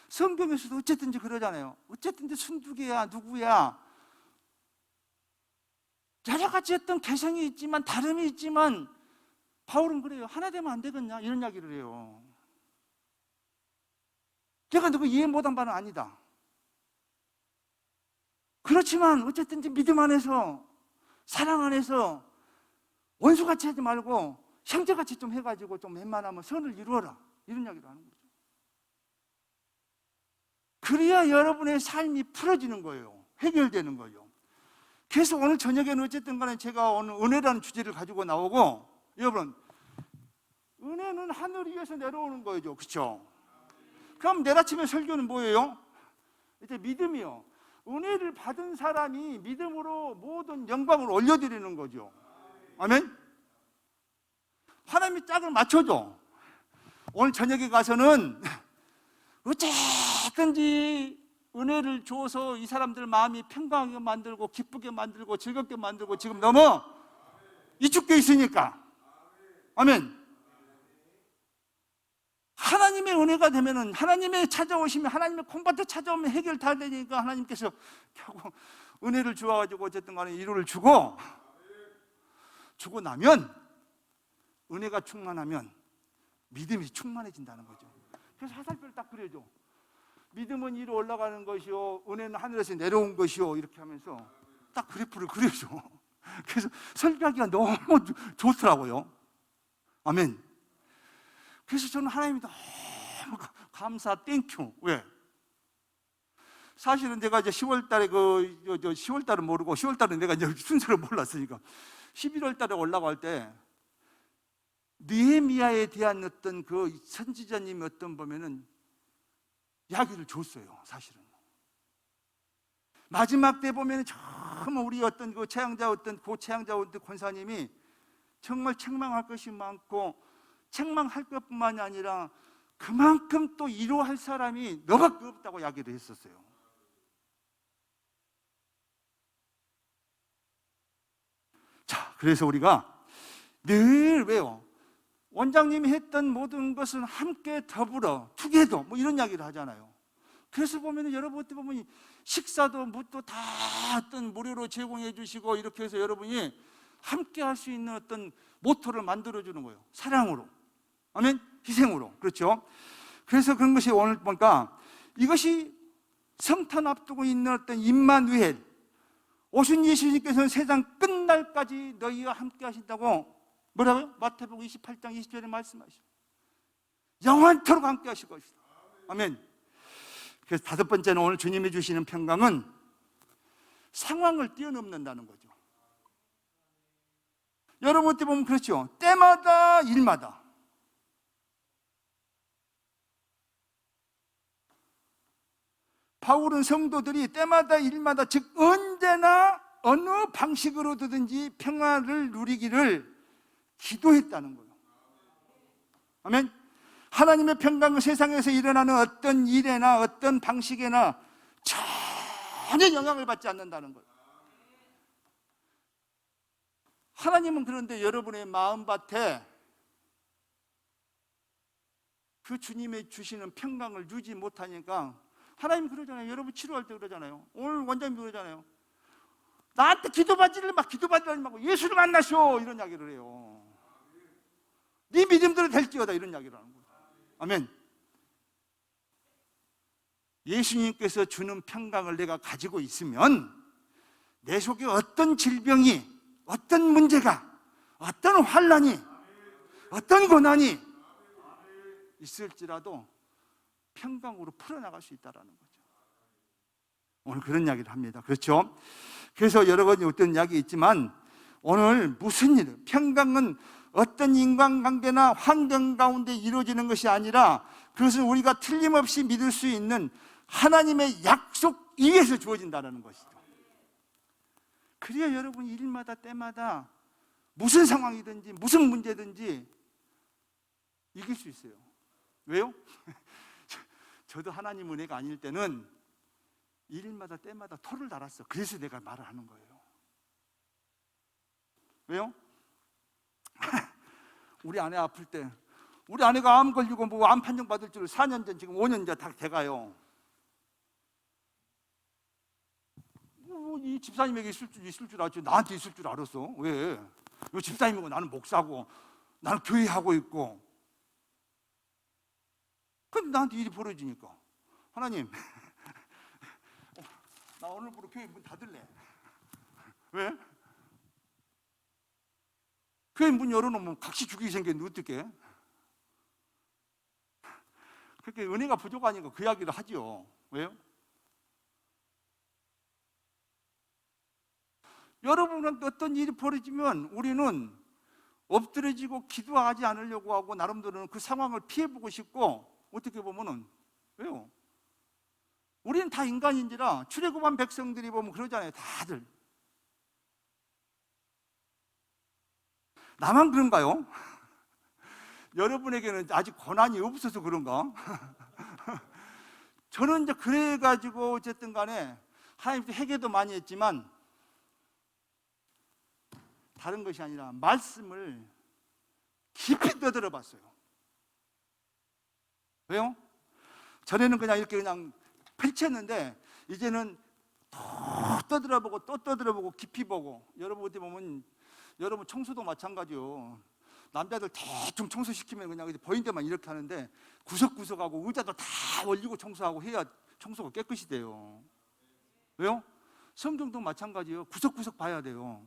성경에서도 어쨌든지 그러잖아요. 어쨌든지 순두개야 누구야, 여러 가지 어떤 개성이 있지만 다름이 있지만 바울은 그래요. 하나 되면 안 되겠냐 이런 이야기를 해요. 내가 누구 이해 못한 바는 아니다. 그렇지만 어쨌든지 믿음 안에서, 사랑 안에서 원수같이 하지 말고 형제같이 좀 해가지고 좀 웬만하면 선을 이루어라 이런 이야기를 하는 거죠. 그래야 여러분의 삶이 풀어지는 거예요. 해결되는 거예요. 그래서 오늘 저녁에는 어쨌든 간에 제가 오늘 은혜라는 주제를 가지고 나오고, 여러분, 은혜는 하늘 위에서 내려오는 거죠. 그렇죠? 그럼 내일 아침에 설교는 뭐예요? 이제 믿음이요. 은혜를 받은 사람이 믿음으로 모든 영광을 올려드리는 거죠. 아멘? 하나님이 짝을 맞춰줘. 오늘 저녁에 가서는 어쨌든지 은혜를 줘서 이 사람들 마음이 평강하게 만들고 기쁘게 만들고 즐겁게 만들고 지금 너무 이축돼 있으니까. 아멘. 하나님의 은혜가 되면은, 하나님의 찾아오시면, 하나님의 콩밭에 찾아오면 해결 다 되니까 하나님께서 결국 은혜를 주어가지고 어쨌든 간에 위로를 주고 나면, 은혜가 충만하면 믿음이 충만해진다는 거죠. 그래서 화살표를 딱 그려줘. 믿음은 위로 올라가는 것이요, 은혜는 하늘에서 내려온 것이요, 이렇게 하면서 딱 그래프를 그려줘. 그래서 설교하기가 너무 좋더라고요. 아멘. 그래서 저는 하나님이 너무 감사, 땡큐. 왜? 사실은 내가 이제 10월 달에 10월 달은 모르고, 10월 달은 내가 이제 순서를 몰랐으니까 11월 달에 올라갈 때 느헤미야에 대한 어떤 그 선지자님이 어떤 보면은 이야기를 줬어요, 사실은. 마지막 때 보면은 정말 우리 어떤 그 최양자 권사님이 정말 책망할 것이 많고, 책망할 것뿐만이 아니라 그만큼 또 위로할 사람이 너밖에 없다고 이야기를 했었어요. 자, 그래서 우리가 늘 왜요? 원장님이 했던 모든 것은 함께 더불어 투게더 뭐 이런 이야기를 하잖아요. 그래서 보면 여러분 어떻게 보면 식사도 뭣도 다 어떤 무료로 제공해 주시고, 이렇게 해서 여러분이 함께 할 수 있는 어떤 모토를 만들어 주는 거예요. 사랑으로. 아멘. 희생으로. 그렇죠? 그래서 그런 것이 오늘 보니까 이것이 성탄 앞두고 있는 어떤 임마누엘, 오신 예수님께서는 세상 끝날까지 너희와 함께 하신다고 뭐라고요? 마태복음 28장 20절에 말씀하시죠. 영원토록 함께 하실 것이다. 아멘. 그래서 다섯 번째는 오늘 주님이 주시는 평강은 상황을 뛰어넘는다는 거죠. 여러분 어떻게 보면 그렇죠. 때마다 일마다. 바울은 성도들이 때마다 일마다, 즉 언제나 어느 방식으로든지 평화를 누리기를 기도했다는 거예요. 아멘. 하나님의 평강은 세상에서 일어나는 어떤 일에나 어떤 방식에나 전혀 영향을 받지 않는다는 거예요. 하나님은 그런데 여러분의 마음밭에 그 주님의 주시는 평강을 주지 못하니까, 하나님 그러잖아요. 여러분 치료할 때 그러잖아요. 오늘 원장님 그러잖아요. 나한테 기도받지를 말고 예수를 만나쇼, 이런 이야기를 해요. 네 믿음대로 될지어다, 이런 이야기를 하는 거예요. 아멘. 예수님께서 주는 평강을 내가 가지고 있으면 내 속에 어떤 질병이, 어떤 문제가, 어떤 환난이, 어떤 고난이 있을지라도 평강으로 풀어나갈 수 있다는 거죠. 오늘 그런 이야기를 합니다. 그렇죠? 그래서 여러 가지 어떤 이야기 있지만, 오늘 무슨 일, 평강은 어떤 인간관계나 환경 가운데 이루어지는 것이 아니라, 그것은 우리가 틀림없이 믿을 수 있는 하나님의 약속 위에서 주어진다는 것이죠. 그래야 여러분 일마다 때마다 무슨 상황이든지 무슨 문제든지 이길 수 있어요. 왜요? 저도 하나님 은혜가 아닐 때는 일마다 때마다 토를 달았어. 그래서 내가 말을 하는 거예요. 왜요? 우리 아내 아플 때, 우리 아내가 암 걸리고 뭐 암 판정 받을 줄 4년 전, 지금 5년 전 다 돼가요. 이 집사님에게 있을 줄 알았지, 나한테 있을 줄 알았어. 왜? 이 집사님이고 나는 목사고 나는 교회 하고 있고. 근데 나한테 일이 벌어지니까, 하나님 나 오늘부로 교회 문 닫을래. 왜? 교회 문 열어놓으면 각시 죽이게 생겼는데 어떡해? 그렇게 은혜가 부족하니까 그 이야기를 하죠. 왜요? 여러분은 어떤 일이 벌어지면 우리는 엎드려지고 기도하지 않으려고 하고 나름대로는 그 상황을 피해보고 싶고, 어떻게 보면은 왜요? 우리는 다 인간인지라 출애굽한 백성들이 보면 그러잖아요. 다들. 나만 그런가요? 여러분에게는 아직 고난이 없어서 그런가? 저는 이제 그래가지고 어쨌든 간에 하나님께 회개도 많이 했지만 다른 것이 아니라 말씀을 깊이 떠들어 봤어요. 왜요? 전에는 그냥 이렇게 그냥 펼쳤는데 이제는 또 떠들어보고 또 떠들어보고 깊이 보고. 여러분 어떻게 보면 여러분 청소도 마찬가지요. 남자들 대충 청소시키면 그냥 보이는 데만 이렇게 하는데 구석구석하고 의자도 다 올리고 청소하고 해야 청소가 깨끗이 돼요. 왜요? 성경도 마찬가지예요. 구석구석 봐야 돼요.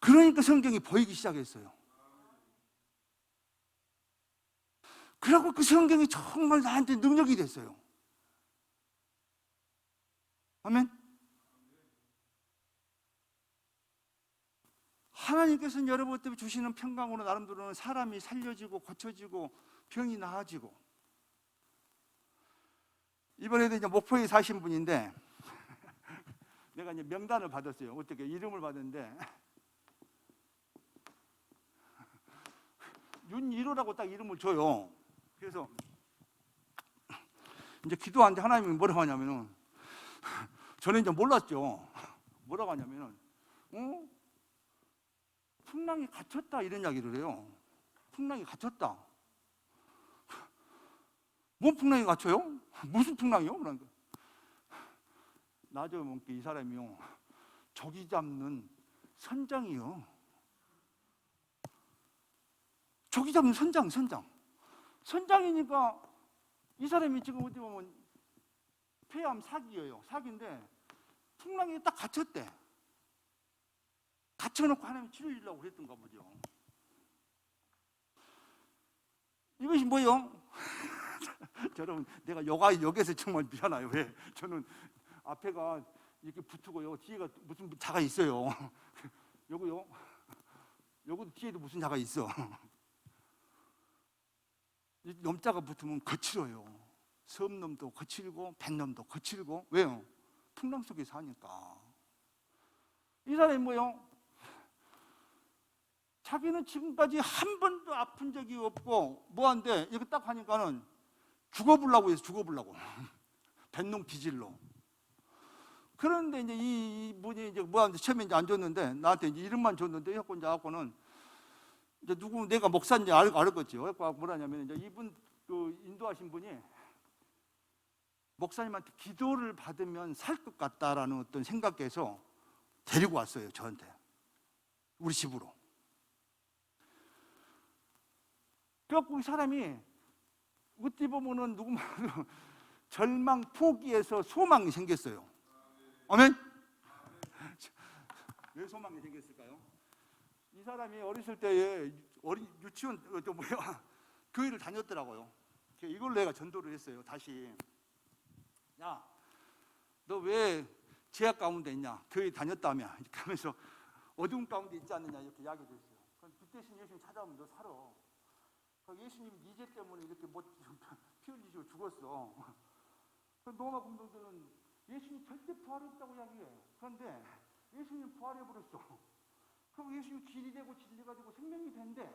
그러니까 성경이 보이기 시작했어요. 그리고 그 성경이 정말 나한테 능력이 됐어요. 아멘? 하나님께서는 여러분 때문에 주시는 평강으로 나름대로는 사람이 살려지고 고쳐지고 병이 나아지고. 이번에도 이제 목포에 사신 분인데 내가 이제 명단을 받았어요. 어떻게 이름을 받았는데 윤일호라고 딱 이름을 줘요. 그래서 이제 기도하는데 하나님이 뭐라고 하냐면은, 저는 이제 몰랐죠. 뭐라고 하냐면은 풍랑이 갇혔다 이런 이야기를 해요. 풍랑이 갇혔다. 뭔 풍랑이 갇혀요? 무슨 풍랑이요? 그러니까 나중에 보니까 이 사람이요, 조기 잡는 선장이요. 조기 잡는 선장이니까 이 사람이 지금 어디 보면 폐암 사기예요. 사기인데 풍랑이 딱 갇혔대. 갇혀놓고 하나님이 치료해 주려고 그랬던가 보죠. 이것이 뭐예요? 여러분, 내가 여기에서 정말 미안해요. 왜? 저는 앞에가 이렇게 붙고 뒤에가 무슨 자가 있어요. 요거요. 요것도 뒤에도 무슨 자가 있어. 염자가 붙으면 거칠어요. 섬놈도 거칠고 뱃놈도 거칠고. 왜요? 풍랑 속에 사니까. 이 사람이 뭐예요? 자기는 지금까지 한 번도 아픈 적이 없고 뭐한데 이렇게 딱 하니까는 죽어보려고 해서 죽어보려고. 뱃놈 기질로. 그런데 이제 이분이 이제 뭐하는데 처음에 이제 안 줬는데 나한테 이제 이름만 줬는데 해갖고 이제 갖고는 이제 누구 내가 목사인지 알겠죠. 그래서 뭐라냐면 이제 이분 그 인도하신 분이 목사님한테 기도를 받으면 살 것 같다라는 어떤 생각에서 데리고 왔어요. 저한테 우리 집으로. 그래갖고 이 사람이 어찌 보면은 누구 말로 절망 포기에서 소망이 생겼어요. 아멘? 왜 소망이 생겼을까요? 이 사람이 어렸을 때에 유치원 교회를 다녔더라고요. 이걸 내가 전도를 했어요. 다시, 야, 너 왜 제약 가운데 있냐? 교회 다녔다며. 이렇게 하면서 어두운 가운데 있지 않느냐 이렇게 이야기를 했어요. 그 대신 예수님 찾아오면 너 살아. 예수님 이제 때문에 이렇게 피 흘리시고 죽었어. 로마 군병들은 예수님 절대 부활했다고 이야기해. 그런데 예수님 부활해버렸어. 그럼 예수님 길이 되고 진리가 되고 생명이 된대.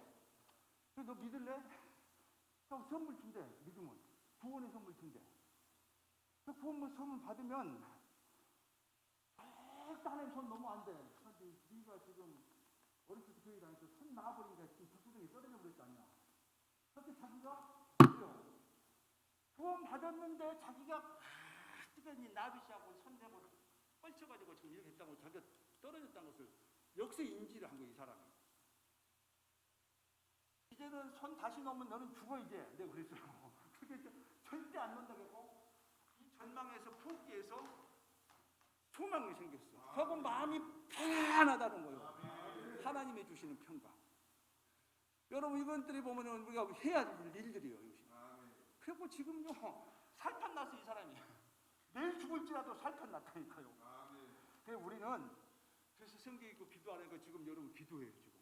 그래서 너 믿을래? 그럼 선물 준대. 믿으면 구원의 선물 준대. 그 구원의 선물 받으면 절대 하나님 손 넘어 안 돼. 그런데 네가 지금 어렸을 때 교회 다니면서 손 나와버리니까 지금 불구덩이 떨어져 버렸지 않냐. 그렇게 자기가 구원 받았는데 자기가 뜨거니 나비시하고 손대고 뻘쳐가지고 지금 이렇게 했다고 자기가 떨어졌다는 것을 역시 인지를 한 거예요. 이 사람이. 이제는 손 다시 놓으면 너는 죽어 이제. 내가 그랬어요. 그게 절대 안 놓는다고 했고 이 절망에서 포기해서 소망이 생겼어. 그거 마음이 편안하다는 거예요. 하나님이 주시는 평강. 여러분 이것들이 보면은 우리가 해야 될 일들이에요. 그리고 지금요 살판 났어 이 사람이. 내일 죽을지라도 살판 났다니까요. 그래서 우리는 그래서 성경 읽고 기도하는 거 지금 여러분 기도해요 지금.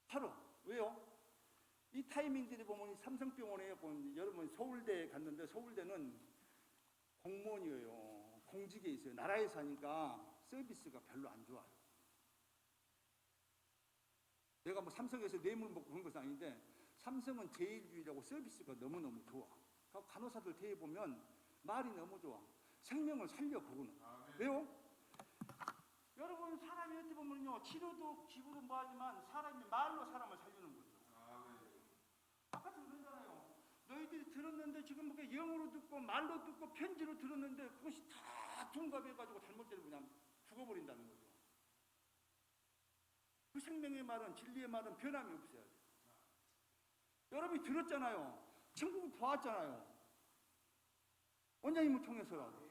바로 왜요? 이 타이밍들이 보면 삼성병원에 여러분 서울대에 갔는데 서울대는 공무원이에요. 공직에 있어요. 나라에 사니까 서비스가 별로 안 좋아요. 내가 뭐 삼성에서 뇌물 먹고 그런 것은 아닌데 삼성은 제일주의라고 서비스가 너무너무 좋아. 간호사들 대해 보면 말이 너무 좋아. 생명을 살려 그거는. 왜요? 여러분 사람이 어떻게 보면요 치료도 기부도 뭐하지만 사람이 말로 사람을 살리는 거죠. 아까도 그러잖아요. 너희들이 들었는데 지금 뭐 영어로 듣고 말로 듣고 편지로 들었는데 그것이 다 둔갑해가지고 잘못되면 그냥 죽어버린다는 거죠. 그 생명의 말은 진리의 말은 변함이 없어야 돼요. 여러분이 들었잖아요. 천국을 보았잖아요. 원장님을 통해서라도.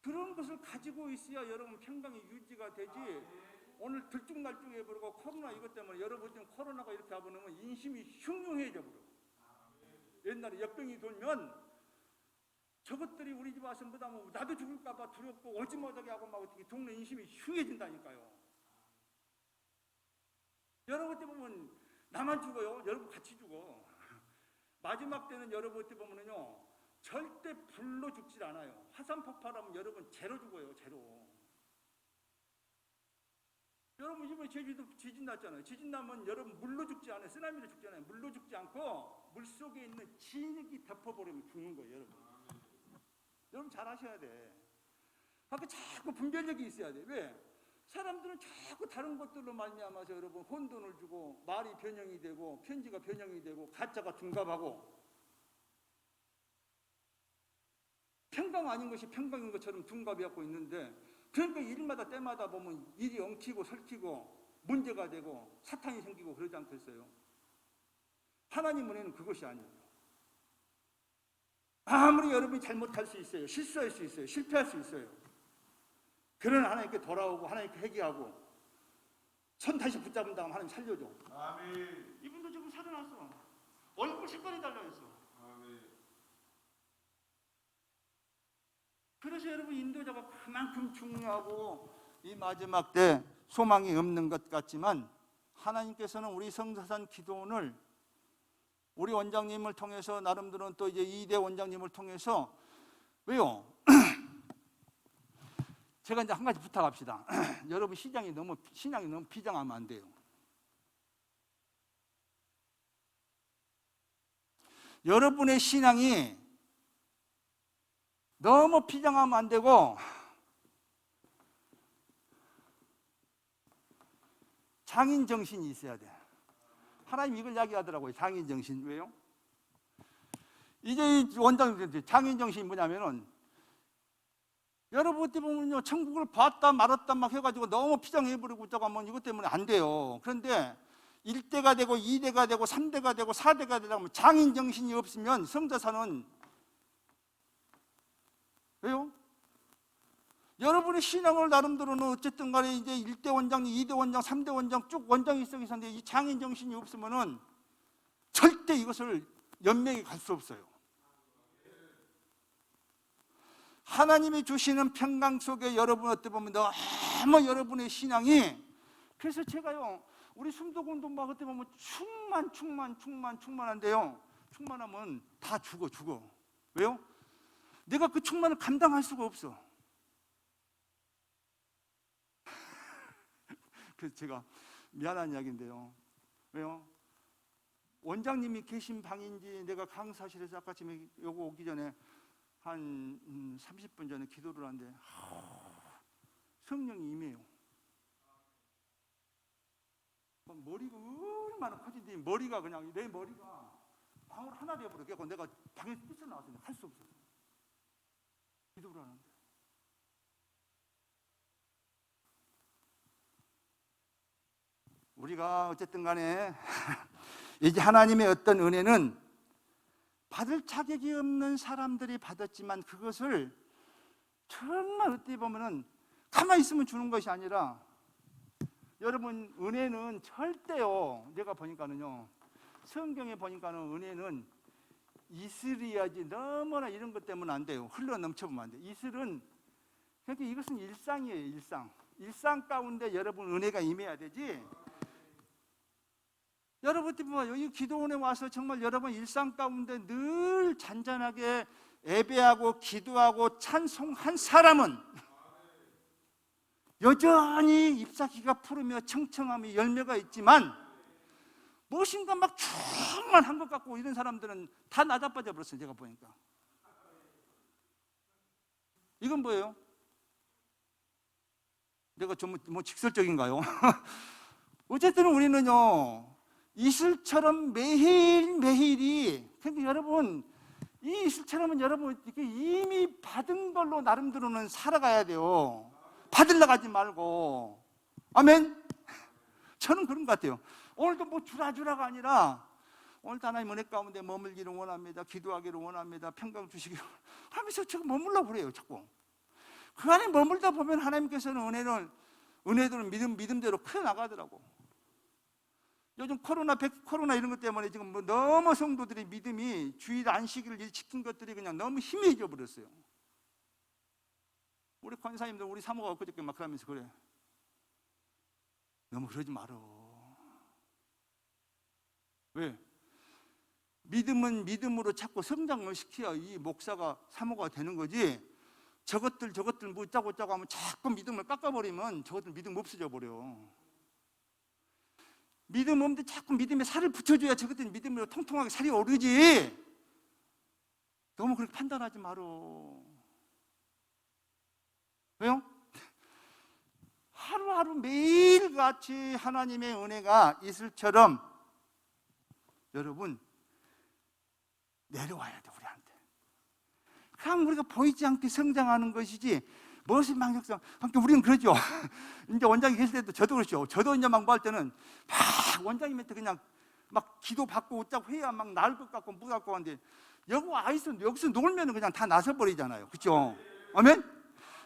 그런 것을 가지고 있어야 여러분 평강이 유지가 되지. 오늘 들쭉날쭉해버리고 코로나 이것 때문에 여러분 지금 코로나가 이렇게 해버리면 인심이 흉흉해져 버려. 옛날에 역병이 돌면 저것들이 우리 집 와서 뭐다 뭐 나도 죽을까봐 두렵고 오지 못하게 하고 막 어떻게 동네 인심이 흉해진다니까요. 여러분 어때 보면 나만 죽어요. 여러분 같이 죽어. 마지막 때는 여러분 어때 보면요 절대 불로 죽질 않아요. 화산 폭발하면 여러분 제로 죽어요. 제로. 여러분 이번에 제주도 지진 났잖아요. 지진 나면 여러분 물로 죽지 않아요. 쓰나미로 죽지 않아요. 물로 죽지 않고 물속에 있는 진흙이 덮어버리면 죽는 거예요. 여러분. 여러분 잘 아셔야 돼. 그러니까 자꾸 분별력이 있어야 돼. 왜? 사람들은 자꾸 다른 것들로 말미암아서 여러분 혼돈을 주고 말이 변형이 되고 편지가 변형이 되고 가짜가 둔갑하고 평강 아닌 것이 평강인 것처럼 둔갑해갖고 있는데 그러니까 일마다 때마다 보면 일이 엉키고 설키고 문제가 되고 사탄이 생기고 그러지 않겠어요? 하나님 은혜는 그것이 아니에요. 아무리 여러분이 잘못할 수 있어요. 실수할 수 있어요. 실패할 수 있어요. 그러나 하나님께 돌아오고 하나님께 회개하고 손 다시 붙잡은 다음 하나님 살려줘. 아멘. 이분도 지금 살아났어. 얼굴 색깔이 달라졌어. 아멘. 그래서 여러분 인도자가 그만큼 중요하고 이 마지막 때 소망이 없는 것 같지만 하나님께서는 우리 성사산 기도원을 우리 원장님을 통해서 나름대로는 또 이제 이대 원장님을 통해서 왜요? 제가 이제 한 가지 부탁합시다. 여러분 신앙이 너무 비장하면 안 돼요. 여러분의 신앙이 너무 비장하면 안 되고 장인 정신이 있어야 돼. 하나님 이걸 이야기하더라고요. 장인 정신. 왜요? 이제 원장님 장인 정신이 뭐냐면은 여러분 어떻게 보면요 천국을 봤다 말았다 막 해가지고 너무 피장해버리고 있다고 하면 이것 때문에 안 돼요. 그런데 1대가 되고 2대가 되고 3대가 되고 4대가 되려면 장인 정신이 없으면 성자사는 왜요? 여러분의 신앙을 나름대로는 어쨌든 간에 이제 1대 원장, 2대 원장, 3대 원장 쭉 원장이 있었는데 이 장인 정신이 없으면은 절대 이것을 연명히 갈 수 없어요. 하나님이 주시는 평강 속에 여러분 어떻게 보면 너무 여러분의 신앙이 그래서 제가요 우리 숨도군도 막 어떻게 보면 충만한데요 충만하면 다 죽어. 왜요? 내가 그 충만을 감당할 수가 없어. 그래서 제가 미안한 이야기인데요. 왜요? 원장님이 계신 방인지 내가 강사실에서 아까 지금 요거 오기 전에 한 30분 전에 기도를 하는데 성령이 임해요. 머리가 얼마나 커진데 머리가 그냥 내 머리가 방울 하나 되어버려. 그래서 내가 방에서 뛰쳐나왔는데 할 수 없어요. 기도를 하는데 우리가 어쨌든 간에 이제 하나님의 어떤 은혜는 받을 자격이 없는 사람들이 받았지만 그것을 정말 어떻게 보면은 가만히 있으면 주는 것이 아니라 여러분 은혜는 절대요 내가 보니까는요 성경에 보니까는 은혜는 이슬이야지 너무나 이런 것 때문에 안 돼요. 흘러 넘쳐보면 안 돼요. 이슬은 그러니까 이것은 일상이에요. 일상 가운데 여러분 은혜가 임해야 되지. 여러분들 보면 여기 기도원에 와서 정말 여러분 일상 가운데 늘 잔잔하게 예배하고 기도하고 찬송한 사람은 여전히 잎사귀가 푸르며 청청함이 열매가 있지만 무엇인가 막 충만한 것 같고 이런 사람들은 다 나자빠져 버렸어요. 제가 보니까. 이건 뭐예요? 내가 좀 뭐 직설적인가요? 어쨌든 우리는요 이슬처럼 매일매일이, 그러니까 여러분 이 이슬처럼은 여러분 이미 받은 걸로 나름대로는 살아가야 돼요. 받으려고 하지 말고. 아멘. 저는 그런 것 같아요. 오늘도 뭐 주라주라가 아니라 오늘도 하나님 은혜 가운데 머물기를 원합니다. 기도하기를 원합니다. 평강 주시기를 하면서 제가 머물러 그래요. 자꾸 그 안에 머물다 보면 하나님께서는 은혜들은 믿음대로 커 나가더라고. 요즘 코로나 이런 것 때문에 지금 뭐 너무 성도들의 믿음이 주일 안식일을 지킨 것들이 그냥 너무 희미해져 버렸어요. 우리 권사님들, 우리 사모가 엊그저께 막 그러면서 그래. 너무 그러지 말어. 왜? 믿음은 믿음으로 자꾸 성장을 시켜야 이 목사가 사모가 되는 거지. 저것들 뭐 짜고 하면 자꾸 믿음을 깎아버리면 저것들 믿음 없어져 버려. 믿음 없는데 자꾸 믿음에 살을 붙여줘야 저것들 믿음으로 통통하게 살이 오르지. 너무 그렇게 판단하지 말어. 왜요? 하루하루 매일같이 하나님의 은혜가 이슬처럼 여러분 내려와야 돼 우리한테. 그냥 우리가 보이지 않게 성장하는 것이지 무엇이 망역성. 그러니까 우리는 그러죠. 이제 원장이 계실 때도 저도 그렇죠. 저도 이제 망부할 때는 막 원장님한테 그냥 막 기도 받고 웃자고 해야 막 나을 것 같고 뭐 같고 하는데 여기서 놀면 그냥 다 나서버리잖아요. 그렇죠? 아멘?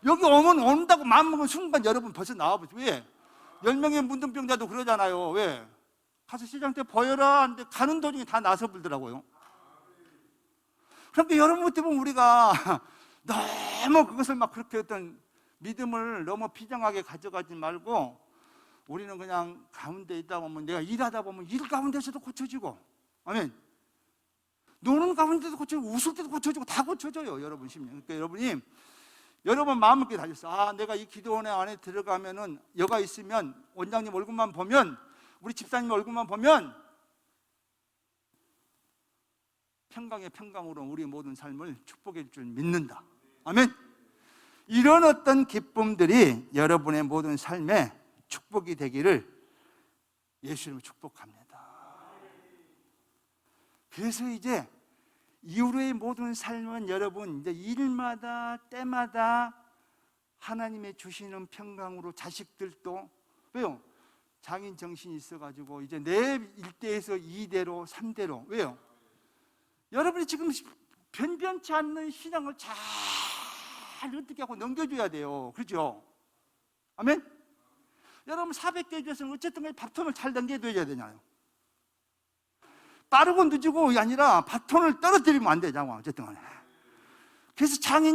여기 온다고 마음먹은 순간 여러분 벌써 나와보죠. 왜? 10명의 문둥병자도 그러잖아요. 왜? 가서 시장 때 보여라 하는데 가는 도중에 다 나서버리더라고요. 그러니까 여러분 어떻게 보면 우리가 너무 그것을 막 그렇게 어떤 믿음을 너무 비장하게 가져가지 말고 우리는 그냥 가운데 있다 보면 내가 일하다 보면 일 가운데서도 고쳐지고, 아멘. 노는 가운데도 고쳐지고 웃을 때도 고쳐지고 다 고쳐져요. 여러분 심령. 그러니까 여러분 마음을 깨 달렸어. 내가 이 기도원에 안에 들어가면은 여가 있으면 원장님 얼굴만 보면 우리 집사님 얼굴만 보면 평강의 평강으로 우리 모든 삶을 축복할 줄 믿는다. 아멘. 이런 어떤 기쁨들이 여러분의 모든 삶에 축복이 되기를 예수 이름으로 축복합니다. 그래서 이제 이후로의 모든 삶은 여러분 이제 일마다 때마다 하나님의 주시는 평강으로 자식들도 왜요? 장인 정신이 있어가지고 이제 내 1대에서 2대로 3대로 왜요? 여러분이 지금 변변치 않는 신앙을 잘 어떻게 하고 넘겨줘야 돼요. 그렇죠? 아멘? 여러분 400대 주에서는 어쨌든 바톤을 잘 넘겨줘야 되잖아요. 빠르고 늦고 아니라 바톤을 떨어뜨리면 안 되잖아. 어쨌든 간에. 그래서 장인